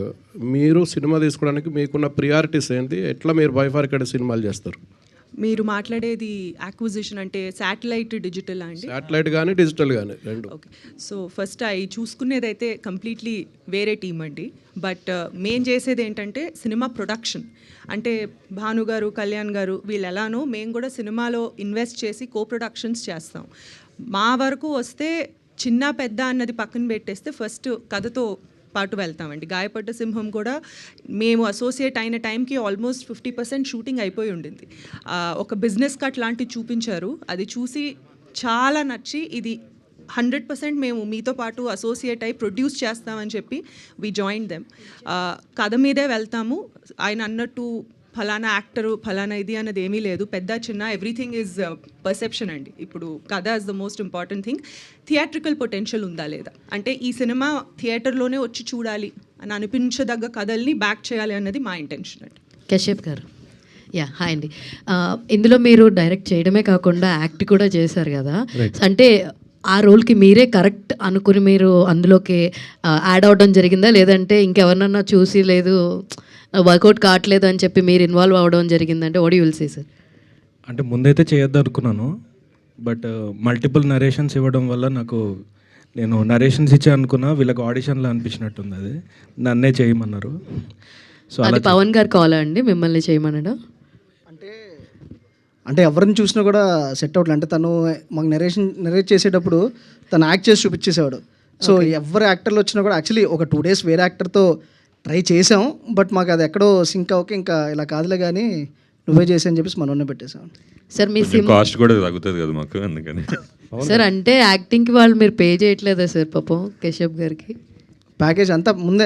మీరు సినిమా తీసుకోవడానికి మీకున్న ప్రియారిటీస్ ఏంటి? ఎట్లా మీరు బైఫార్కేటెడ్ సినిమాలు చేస్తారు? మీరు మాట్లాడేది యాక్విజిషన్ అంటే శాటిలైట్ డిజిటల్ అండి? శాటిలైట్ కానీ డిజిటల్ కానీ రెండు. ఓకే. సో ఫస్ట్ అవి చూసుకునేది అయితే కంప్లీట్లీ వేరే టీం అండి. బట్ మేం చేసేది ఏంటంటే సినిమా ప్రొడక్షన్. అంటే భాను గారు, కళ్యాణ్ గారు వీళ్ళు ఎలానో మేము కూడా సినిమాలో ఇన్వెస్ట్ చేసి కో ప్రొడక్షన్స్ చేస్తాం. మా వరకు వస్తే చిన్న పెద్ద అన్నది పక్కన పెట్టేస్తే ఫస్ట్ కథతో పాటు వెళ్తామండి. గాయపడ్డ సింహం కూడా మేము అసోసియేట్ అయిన టైంకి ఆల్మోస్ట్ 50% షూటింగ్ అయిపోయి ఉండింది. ఒక బిజినెస్ కట్ లాంటివి చూపించారు. అది చూసి చాలా నచ్చి ఇది 100% మేము మీతో పాటు అసోసియేట్ అయి ప్రొడ్యూస్ చేస్తామని చెప్పి వి జాయిన్ దెమ్. కథ మీదే వెళ్తాము. ఆయన అన్నట్టు ఫలానా యాక్టరు ఫలానా ఇది అన్నది ఏమీ లేదు. పెద్ద చిన్న ఎవ్రీథింగ్ ఈజ్ పర్సెప్షన్ అండి. ఇప్పుడు కథ is the most important thing. Theatrical potential ఉందా లేదా, అంటే ఈ సినిమా థియేటర్లోనే వచ్చి చూడాలి అని అనిపించదగ్గ కథల్ని బ్యాక్ చేయాలి అన్నది మా ఇంటెన్షన్ అండి. కశ్యప్ గారు, హాయ్ అండి. ఇందులో మీరు డైరెక్ట్ చేయడమే కాకుండా యాక్ట్ కూడా చేశారు కదా, అంటే ఆ రోల్కి మీరే కరెక్ట్ అనుకుని మీరు అందులోకి యాడ్ అవడం జరిగిందా, లేదంటే ఇంకెవరినన్నా చూసి లేదు వర్కౌట్ కావట్లేదు అని చెప్పి మీరు ఇన్వాల్వ్ అవ్వడం జరిగిందంటే what you will say sir? అంటే ముందైతే చేయొద్దు అనుకున్నాను, బట్ మల్టిపుల్ నరేషన్స్ ఇవ్వడం వల్ల నాకు, నేను నరేషన్స్ ఇచ్చా అనుకున్నా, వీళ్ళకి ఆడిషన్లో అనిపించినట్టుంది, అది నన్నే చేయమన్నారు. సో అది పవన్ గారు కాలా అండి మిమ్మల్ని చేయమనడా? అంటే ఎవరిని చూసినా కూడా సెట్ అవ్వట్లేదు. అంటే తను మాకు నరేట్ చేసేటప్పుడు తను యాక్ట్ చేసి చూపించేసేవాడు. సో ఎవరు యాక్టర్లు వచ్చినా కూడా యాక్చువల్లీ ఒక 2 days వేరే యాక్టర్తో ట్రై చేసాం, బట్ మాకు అది ఎక్కడో సింక్ అవ్వక ఇంకా ఇలా కాదులే కానీ నువ్వే చేసి అని చెప్పేసి మనోనే పెట్టేసాం. సార్ మీ కాస్ట్ కూడా తగ్గుతుంది కదా మాకు, అందుకని. సార్ అంటే యాక్టింగ్కి వాళ్ళు మీరు పే చేయట్లేదా సార్ పాపం కశ్యప్ గారికి? ప్యాకేజ్ అంతా ముందే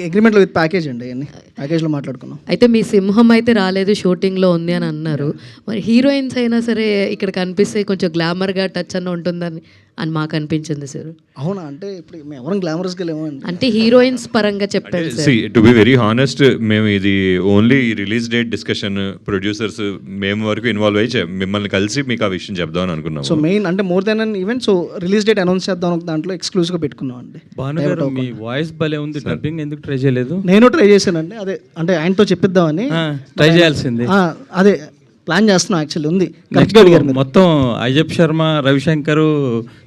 అగ్రిమెంట్లో విత్ ప్యాకేజ్ అండి, అన్ని ప్యాకేజ్లో మాట్లాడుకున్నాం. అయితే మీ సింహం అయితే రాలేదు, షూటింగ్లో ఉంది అని అన్నారు. మరి హీరోయిన్స్ అయినా సరే ఇక్కడ కనిపిస్తే కొంచెం గ్లామర్గా టచ్ అన్న ఉంటుందని అని మాకు అనిపించింది సార్. అవునా? అంటే ఇప్పుడు మేము ఎవరం గ్లామరస్గా లేము అండి. అంటే హీరోయిన్స్ పరంగా చెప్పాను sir. To be very honest, మేము ఇది only release date discussion, producers మేము వరకు ఇన్వాల్వ్ అయ్యి మిమ్మల్ని కలిసి మీకు ఆ విషయం చెప్దామని అనుకున్నాం. సో మెయిన్ అంటే more than an event, so release date announce చేద్దాం ఒక దాంట్లో ఎక్స్క్లూజివ్గా పెట్టుకున్నాం అండి. భానుగారు మీ వాయిస్ భలే ఉంది, డబ్బింగ్ ఎందుకు ట్రై చేయలేదు? నేను ట్రై చేశానండి, అదే అంటే ఆయనతో చెప్పిద్దామని ట్రై చేయాల్సింది. అదే ప్లాన్ చేస్తున్నాం, యాక్చువల్లీ ఉంది. మొత్తం అయ్యప్ శర్మ, రవిశంకర్,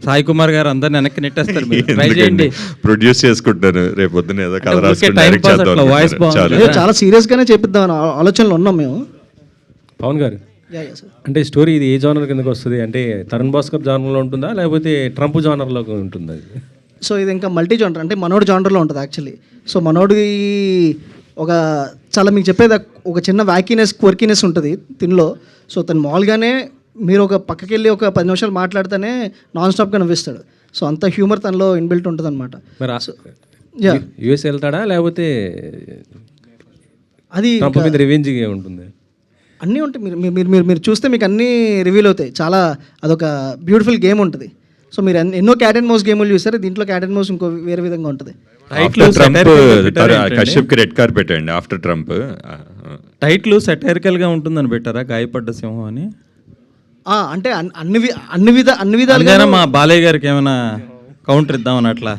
సాయి కుమార్ గారు అందరిని వెనక్కి నెట్టేస్తారు. ట్రై చేయండి, ప్రొడ్యూస్ చేసుకుంటాను రేపు పొద్దున ఏదో కథ వాయిస్ బాగుంది. చాలా సీరియస్గానే చేపిద్దాం ఆలోచనలో ఉన్నాం మేము. పవన్ గారు, అంటే స్టోరీ ఇది ఏ జానర్ కిందకి వస్తుంది? అంటే తరుణ్ భాస్కర్ జానర్లో ఉంటుందా, లేకపోతే ట్రంప్ జానర్లో ఉంటుందా? సో ఇది ఇంకా మల్టీ జానర్, అంటే మనోడు జానర్లో ఉంటుంది యాక్చువల్లీ. సో మనోడి ఒక చాలా మీకు చెప్పేది ఒక చిన్న వ్యాకీనెస్, క్వర్కీనెస్ ఉంటుంది తినలో. సో తను మామూలుగానే మీరు ఒక పక్కకి వెళ్ళి ఒక 10 నిమిషాలు మాట్లాడితేనే నాన్ స్టాప్గా నవ్విస్తాడు. సో అంత హ్యూమర్ తనలో ఇన్బిల్ట్ ఉంటుంది అనమాట. యూఎస్ వెళ్తాడా, లేకపోతే అది మీద రివెంజ్ ఉంటుంది? అన్నీ ఉంటాయి. మీరు చూస్తే మీకు అన్నీ రివీల్ అవుతాయి. చాలా అదొక బ్యూటిఫుల్ గేమ్ ఉంటుంది. సో మీరు ఎన్నో క్యాట్ అండ్ మౌస్ గేములు చూస్తారు, దీంట్లో క్యాట్ అండ్ మౌస్ ఇంకో వేరే విధంగా ఉంటుంది. కశ్యప్కి రెడ్ కార్పెట్ అండి ఆఫ్టర్ ట్రంప్. టైటిల్ సెటైరికల్గా ఉంటుందని పెట్టారా, గాయపడ్డ సింహం అని? అంటే అన్ని విధాలుగా మా బాలయ్య గారికి ఏమైనా కౌంటర్ ఇద్దామని అట్లా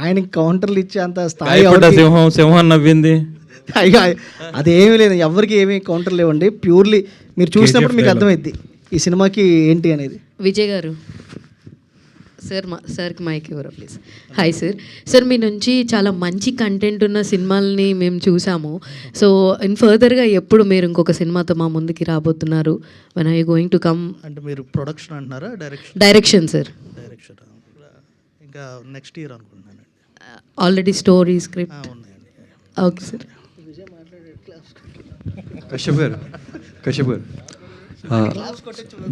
ఆయనకి కౌంటర్లు ఇచ్చే అంత స్థాయి. సింహం నవ్వింది, అదేమీ లేదు, ఎవరికి ఏమీ కౌంటర్ లేవండి. ప్యూర్లీ మీరు చూసినప్పుడు మీకు అర్థమైద్ది ఈ సినిమాకి ఏంటి అనేది. విజయ్ గారు సార్, సార్కి మైక్ ఇవ్వరా ప్లీజ్. Hi sir. సార్ మీ నుంచి చాలా మంచి కంటెంట్ ఉన్న సినిమాలని మేము చూసాము. సో ఇన్ ఫర్దర్గా ఎప్పుడు మీరు ఇంకొక సినిమాతో మా ముందుకి రాబోతున్నారు? When are you going to come? అంటే మీరు ప్రొడక్షన్ అంటున్నారా, డైరెక్షన్ సార్? డైరెక్షన్ ఇంకా నెక్స్ట్ ఇయర్ అనుకుంటున్నానండి. Already story script okay sir. Kashyap గారు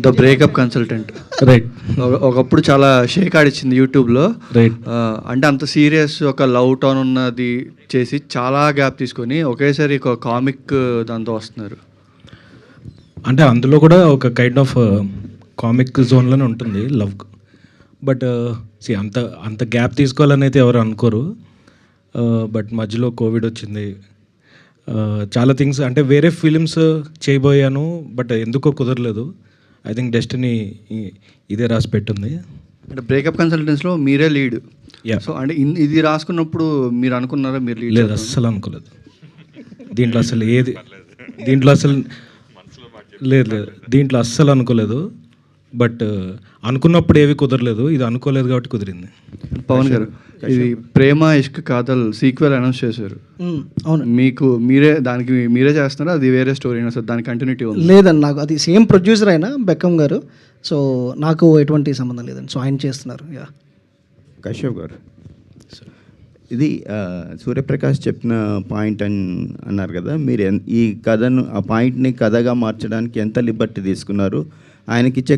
ద బ్రేకప్ కన్సల్టెంట్, రైట్. ఒకప్పుడు చాలా షేక్ ఆడిచ్చింది యూట్యూబ్లో, రైట్. అంటే అంత సీరియస్ ఒక లవ్ టోన్ ఉన్నది చేసి చాలా గ్యాప్ తీసుకొని ఒకేసారి ఒక కామిక్ దాంతో వస్తున్నారు. అంటే అందులో కూడా ఒక కైండ్ ఆఫ్ కామిక్ జోన్లోనే ఉంటుంది లవ్, బట్ అంత గ్యాప్ తీసుకోవాలని అయితే ఎవరు అనుకోరు. బట్ మధ్యలో కోవిడ్ వచ్చింది, చాలా థింగ్స్, అంటే వేరే ఫిలిమ్స్ చేయబోయాను, బట్ ఎందుకో కుదరలేదు. ఐ థింక్ డెస్టినీ ఇదే రాసి పెట్టింది. అంటే బ్రేకప్ కన్సల్టెన్స్లో మీరే లీడ్. సో అంటే ఇది రాసుకున్నప్పుడు మీరు అనుకున్నారా మీరు లీడ్? లేదు, అస్సలు అనుకోలేదు. దీంట్లో అసలు దీంట్లో అస్సలు అనుకోలేదు. బట్ అనుకున్నప్పుడు ఏవి కుదరలేదు, ఇది అనుకోలేదు కాబట్టి కుదిరింది. పవన్ గారు, ఇది ప్రేమ ఇష్క్ కాదల్ సీక్వెల్ అనౌన్స్ చేశారు. అవును, మీకు దానికి మీరే చేస్తున్నారా, అది వేరే స్టోరీ సార్? దాని కంటిన్యూటీ ఉంది? లేదండి, నాకు అది సేమ్ ప్రొడ్యూసర్ అయినా బెక్కం గారు. సో నాకు ఎటువంటి సంబంధం లేదండి. సో ఆయన చేస్తున్నారు. కశ్యప్ గారు, ఇది సూర్యప్రకాష్ చెప్పిన పాయింట్ అన్నారు కదా, మీరు ఈ కథను ఆ పాయింట్ని కథగా మార్చడానికి ఎంత లిబర్టీ తీసుకున్నారు? ఆయనకి ఇచ్చే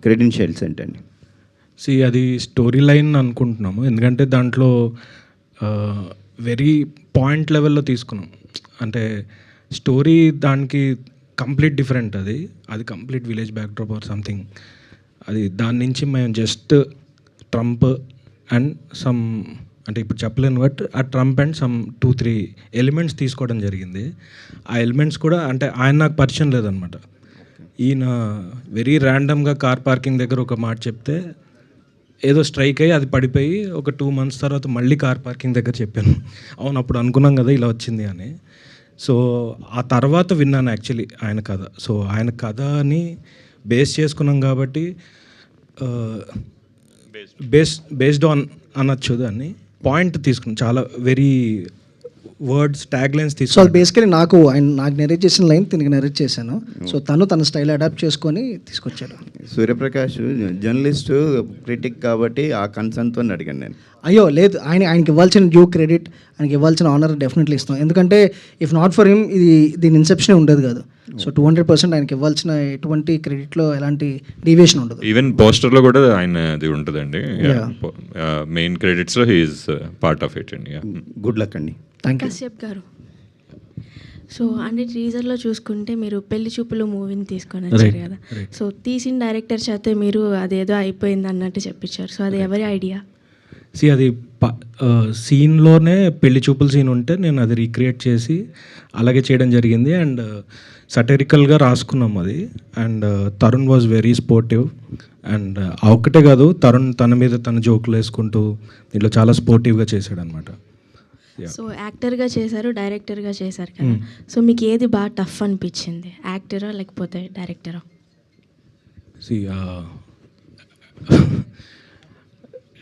క్రెడెన్షియల్స్ ఏంటండి? అది స్టోరీ లైన్ అనుకుంటున్నాము, ఎందుకంటే దాంట్లో వెరీ పాయింట్ లెవెల్లో తీసుకున్నాం. అంటే స్టోరీ దానికి కంప్లీట్ డిఫరెంట్, అది complete village backdrop or something. దాని నుంచి మేము జస్ట్ ట్రంప్ అండ్ సమ్ అంటే ఇప్పుడు చెప్పలేను బట్ ఆ ట్రంప్ అండ్ సమ్ 2-3 ఎలిమెంట్స్ తీసుకోవడం జరిగింది. ఆ ఎలిమెంట్స్ కూడా అంటే ఆయన నాకు పరిచయం లేదనమాట. ఈయన వెరీ ర్యాండమ్గా కార్ పార్కింగ్ దగ్గర ఒక మాట చెప్తే ఏదో స్ట్రైక్ అయ్యి అది పడిపోయి ఒక 2 months తర్వాత మళ్ళీ కార్ పార్కింగ్ దగ్గర చెప్పాను. అవును అప్పుడు అనుకున్నాం కదా ఇలా వచ్చింది అని. సో ఆ తర్వాత విన్నాను యాక్చువల్లీ ఆయన కథ. సో ఆయన కథని బేస్ చేసుకున్నాం కాబట్టి బేస్డ్ ఆన్ అనొచ్చు దాన్ని. పాయింట్ తీసుకున్నాం చాలా very words tag lines so అది తీసుకున్నాం. బేసికలీ నాకు నెరేట్ చేసిన లైన్ తిరిగి నెరేట్ చేశాను. సో తన స్టైల్ అడాప్ట్ చేసుకొని తీసుకొచ్చాడు. సూర్యప్రకాష్ జర్నలిస్టు క్రిటిక్ కాబట్టి ఆ కన్సర్న్తో అడిగాను నేను. అయ్యో లేదు, ఆయనకి ఇవ్వాల్సిన డ్యూ క్రెడిట్, ఆయనకి ఇవ్వాల్సిన ఆనర్ డెఫినెట్లీ ఇస్తాం. ఎందుకంటే ఇఫ్ నాట్ ఫర్ హిమ్ దీని ఇన్సెప్షనే ఉండేది కాదు. సో 200% ఆయనకి ఇవ్వాల్సిన ఎటువంటి క్రెడిట్లో ఎలాంటి డీవియేషన్ ఉండదు. ఈవెన్ పోస్టర్లో కూడా ఆయనది ఉంటుందండి. మెయిన్ క్రెడిట్స్లో హీఈస్ పార్ట్ ఆఫ్ ఇట్ అండి. గుడ్ లక్ అండి. Thank you. కశ్యప్ గారు, సో అంటే టీజర్లో చూసుకుంటే మీరు పెళ్లి చూపులు మూవీని తీసుకొని వచ్చారు కదా. సో తీసిన డైరెక్టర్ చేత మీరు అదేదో అయిపోయింది అన్నట్టు చెప్పించారు. సో అది ఎవరి ఐడియా? అది సీన్లోనే పెళ్లి చూపుల సీన్ ఉంటే నేను అది రీక్రియేట్ చేసి అలాగే చేయడం జరిగింది. అండ్ సటరికల్గా రాసుకున్నాం అది. And Tarun was very sportive. And ఒక్కటే కాదు, తరుణ్ తన మీద తన జోకులు వేసుకుంటూ దీంట్లో చాలా స్పోర్టివ్గా చేశాడు అనమాట. సో యాక్టర్గా చేశారు, డైరెక్టర్గా చేశారు కదా. సో మీకు ఏది బాగా టఫ్ అనిపించింది, యాక్టరా లేకపోతే డైరెక్టరా?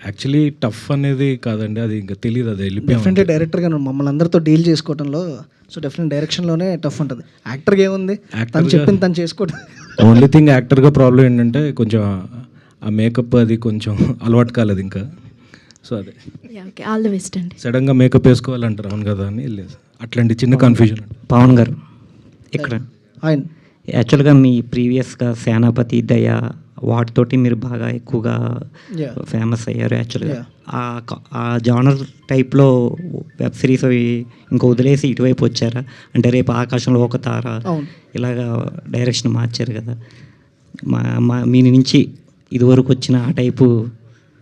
యాక్చువల్లీ టఫ్ అనేది కాదండి, అది ఇంకా తెలియదు, అది డెఫినెట్లీ డైరెక్టర్గా మమ్మల్ని అందరితో డీల్ చేసుకోవడంలో సో డెఫినెట్ డైరెక్షన్లోనే టఫ్ ఉంటుంది. యాక్టర్గా ఏముంది, తను చెప్పింది తను చేసుకోవడం. ఓన్లీ థింగ్ యాక్టర్గా ప్రాబ్లం ఏంటంటే కొంచెం ఆ మేకప్ అది కొంచెం అలవాటు కాలేదు ఇంకా. సో అదే ఓకే, ఆల్ ది బెస్ట్ అండి. సడన్గా మేకప్ వేసుకోవాలంటారు అవును కదా అని లేదు, అట్లాంటి చిన్న కన్ఫ్యూజన్. పవన్ గారు ఇక్కడ ఆయన యాక్చువల్గా మీ ప్రీవియస్గా సేనాపతి, దయ వాటితోటి మీరు బాగా ఎక్కువగా ఫేమస్ అయ్యారు. యాక్చువల్గా ఆ జానర్ టైప్లో వెబ్ సిరీస్ అవి ఇంకా వదిలేసి ఇటువైపు వచ్చారా? అంటే రేపు ఆకాశంలో ఒక తార ఇలాగా డైరెక్షన్ మార్చారు కదా, మీ నుంచి ఇదివరకు వచ్చిన ఆ టైపు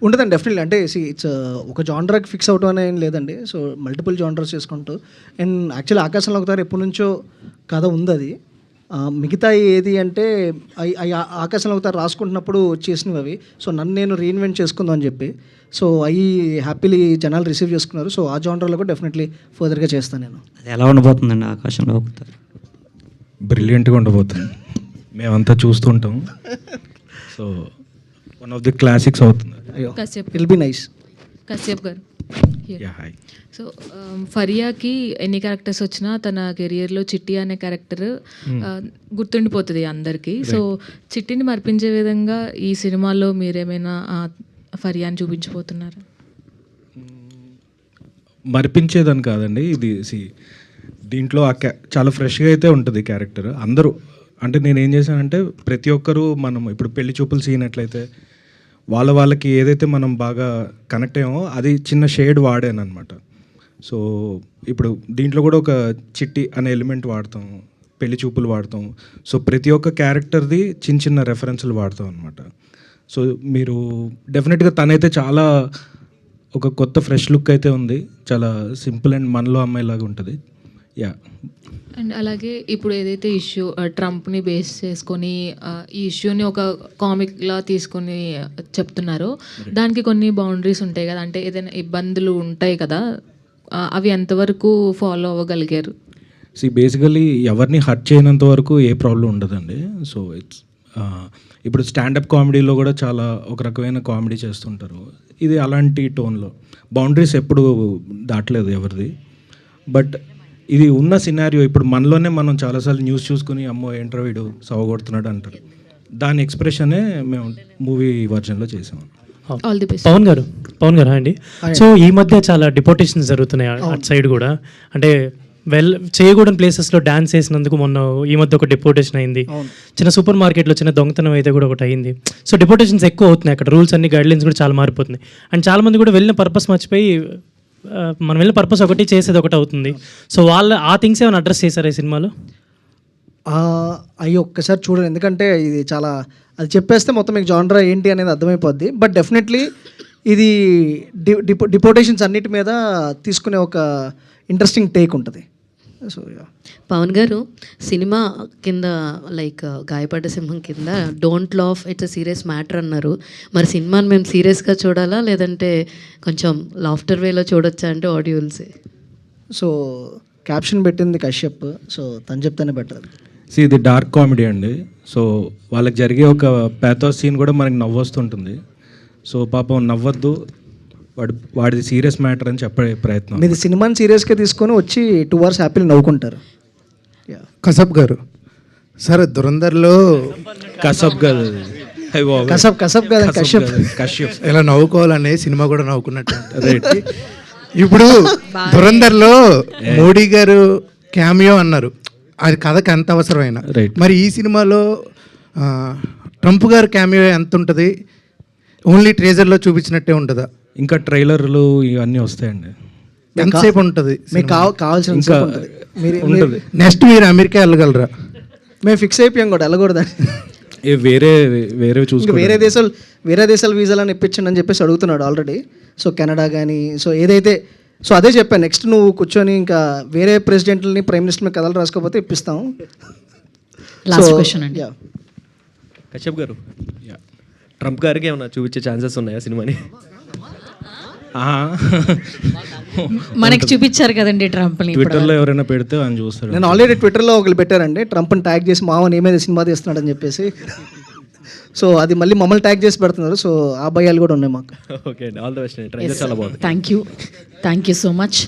ఉంటుందండి. డెఫినెట్లీ అంటే ఇట్స్ ఒక జానర్కి ఫిక్స్ అవడం అనేది ఏం లేదండి. సో మల్టిపుల్ జానర్స్ చేసుకుంటూ అండ్ యాక్చువల్లీ ఆకాశంలో ఒక తార ఎప్పటి నుంచో కథ ఉంది. అది మిగతా ఏది అంటే ఆకాశంలో ఒక తార రాసుకుంటున్నప్పుడు చేసినవి అవి. సో నన్ను నేను రీఇన్వెంట్ చేసుకుందాం అని చెప్పి సో అవి హ్యాపీలీ జనాలు రిసీవ్ చేసుకున్నారు. సో ఆ జానర్లో కూడా డెఫినెట్లీ ఫర్దర్గా చేస్తాను నేను. అది ఎలా ఉండబోతుందండి ఆకాశంలో ఒక తార? బ్రిలియంట్గా ఉండబోతుంది, మేమంతా చూస్తుంటాం. So one of the classics అవుతుంది. Kashyap it will be nice. Kashyap గారు, హాయ్. సో ఫరియాకి ఎన్ని క్యారెక్టర్స్ వచ్చినా తన కెరియర్లో చిట్టి అనే క్యారెక్టర్ గుర్తుండిపోతుంది అందరికీ. సో చిట్టిని మర్పించే విధంగా ఈ సినిమాలో మీరేమైనా ఫరియాని చూపించబోతున్నారా? మరిపించేదని కాదండి, ఇది దీంట్లో చాలా ఫ్రెష్గా అయితే ఉంటుంది క్యారెక్టర్. అందరూ అంటే నేను ఏం చేశానంటే ప్రతి ఒక్కరూ మనం ఇప్పుడు పెళ్లి చూపులు సీన్ ఎట్లయితే వాళ్ళకి ఏదైతే మనం బాగా కనెక్ట్ అయ్యామో అది చిన్న షేడ్ వాడాను అనమాట. సో ఇప్పుడు దీంట్లో కూడా ఒక చిట్టి అనే ఎలిమెంట్ వాడతాం, పెళ్లి చూపులు వాడతాం. సో ప్రతి ఒక్క క్యారెక్టర్ది చిన్న రెఫరెన్స్లు వాడతాం అనమాట. సో మీరు డెఫినెట్గా తనైతే చాలా ఒక కొత్త ఫ్రెష్ లుక్ అయితే ఉంది, చాలా సింపుల్ అండ్ మనలో అమ్మాయిలాగా ఉంటుంది. అండ్ అలాగే ఇప్పుడు ఏదైతే ఇష్యూ ట్రంప్ని బేస్ చేసుకొని ఈ ఇష్యూని ఒక కామిక్లా తీసుకొని చెప్తున్నారో దానికి కొన్ని బౌండరీస్ ఉంటాయి కదా, అంటే ఏదైనా ఇబ్బందులు ఉంటాయి కదా, అవి ఎంతవరకు ఫాలో అవ్వగలిగారు? బేసికలీ ఎవరిని హర్ట్ చేయనంత వరకు ఏ ప్రాబ్లం ఉండదండి. సో ఇట్స్ ఇప్పుడు స్టాండప్ కామెడీలో కూడా చాలా ఒక రకమైన కామెడీ చేస్తుంటారు, ఇది అలాంటి టోన్లో బౌండరీస్ ఎప్పుడు దాటలేదు ఎవరిది. బట్ ఇది ఉన్న సినారియో ఇప్పుడు మనలోనే మనం చాలాసార్లు న్యూస్ చూసుకుని అమ్మో ఏంట్రా వీడు సవగొడుతున్నాడు అంటారు, దాని ఎక్స్ప్రెషనే మేము మూవీ వర్జన్లో చేసాము. పవన్ గారు అండి, సో ఈ మధ్య చాలా డిపోటేషన్స్ జరుగుతున్నాయి అటు సైడ్ కూడా. అంటే చేయకూడని ప్లేసెస్లో డ్యాన్స్ వేసినందుకు మొన్న ఈ మధ్య ఒక డిపోటేషన్ అయింది. చిన్న సూపర్ మార్కెట్లో చిన్న దొంగతనం అయితే కూడా ఒకటి అయింది. సో డిపోటేషన్స్ ఎక్కువ అవుతున్నాయి అక్కడ, రూల్స్ అన్ని గైడ్లైన్స్ కూడా చాలా మారిపోతున్నాయి. అండ్ చాలామంది కూడా వెళ్ళిన పర్పస్ మర్చిపోయి మనం వెళ్ళిన పర్పస్ ఒకటి చేసేది ఒకటి అవుతుంది. సో ఆ థింగ్స్ ఏమైనా అడ్రస్ చేశారు ఈ సినిమాలో? అయ్యి ఒక్కసారి చూడండి, ఎందుకంటే ఇది చాలా అది చెప్పేస్తే మొత్తం మీకు జానరా ఏంటి అనేది అర్థమైపోద్ది. బట్ డెఫినెట్లీ ఇది డిపోటేషన్స్ అన్నిటి మీద తీసుకునే ఒక ఇంట్రెస్టింగ్ టేక్ ఉంటుంది. సో పవన్ గారు సినిమా కింద లైక్ గాయపడ్డ సింహం కింద don't laugh it's a serious matter అన్నారు. మరి సినిమాని మేము సీరియస్గా చూడాలా లేదంటే కొంచెం లాఫ్టర్ వేలో చూడొచ్చా అంటే ఆడియన్సే. సో క్యాప్షన్ పెట్టింది కశ్యప్, సో తను చెప్తేనే బెటర్. ఇది డార్క్ కామెడీ అండి. సో వాళ్ళకి జరిగే ఒక ప్యాథోస్ సీన్ కూడా మనకి నవ్వొస్తుంటుంది. సో పాపం నవ్వద్దు, వాడిది సీరియస్ మ్యాటర్ అని చెప్పే ప్రయత్నం. మీది సినిమాని సీరియస్గా తీసుకొని వచ్చి 2 hours హ్యాపీలు నవ్వుకుంటారు. కసబ్ గారు సరే దురందర్లో కసబ్ గారు కసబ్ కదా కశ్యప్ కశ్యప్ ఇలా నవ్వుకోవాలనే సినిమా కూడా నవ్వుకున్నట్టు రైట్. ఇప్పుడు దురందర్లో మోడీ గారు క్యామియో అన్నారు, అది కథకి ఎంత అవసరమైన. మరి ఈ సినిమాలో ట్రంప్ గారు క్యామియో ఎంత ఉంటుంది? ఓన్లీ ట్రేజర్లో చూపించినట్టే ఉంటుందా? ఇంకా ట్రైలర్లు ఇవన్నీ వస్తాయండి. ఎంతసేపు ఉంటుంది? మీకు కావాల్సిన ఉంటుంది. నెక్స్ట్ మీరు అమెరికా వెళ్ళగలరా? మేము ఫిక్స్ అయిపోయాం కూడా వెళ్ళకూడదని. వేరే చూసుకో వేరే దేశాల వీసాలను ఇప్పించండి అని చెప్పేసి అడుగుతున్నాడు ఆల్రెడీ. సో కెనడా కానీ సో ఏదైతే సో అదే చెప్పాను, నెక్స్ట్ నువ్వు కూర్చొని ఇంకా వేరే ప్రెసిడెంట్లని ప్రైమ్ మినిస్టర్ మీద కథలు రాసుకోకపోతే ఇప్పిస్తాం. లాస్ట్ క్వశ్చన్ అండి. కశ్యప్ గారు, ట్రంప్ గారికి ఏమైనా చూపించే ఛాన్సెస్ ఉన్నాయా సినిమాని? మనకి చూపించారు కదండి ట్రంప్ని. ట్విట్టర్లో ఎవరైనా పెడితే అని చూస్తారు. నేను ఆల్రెడీ ట్విట్టర్లో ఒకరు పెట్టారండి, ట్రంప్ని ట్యాగ్ చేసి మావన్ ఏమైనా సినిమా తీస్తున్నాడని చెప్పేసి. సో అది మళ్ళీ మమ్మల్ని ట్యాగ్ చేసి పెడుతున్నారు. సో ఆ భయాలు కూడా ఉన్నాయి మాకు. ఓకే అండి, ఆల్ ద బెస్ట్ అండి. ట్రైలర్ చాలా బాగుంది. Thank you so much.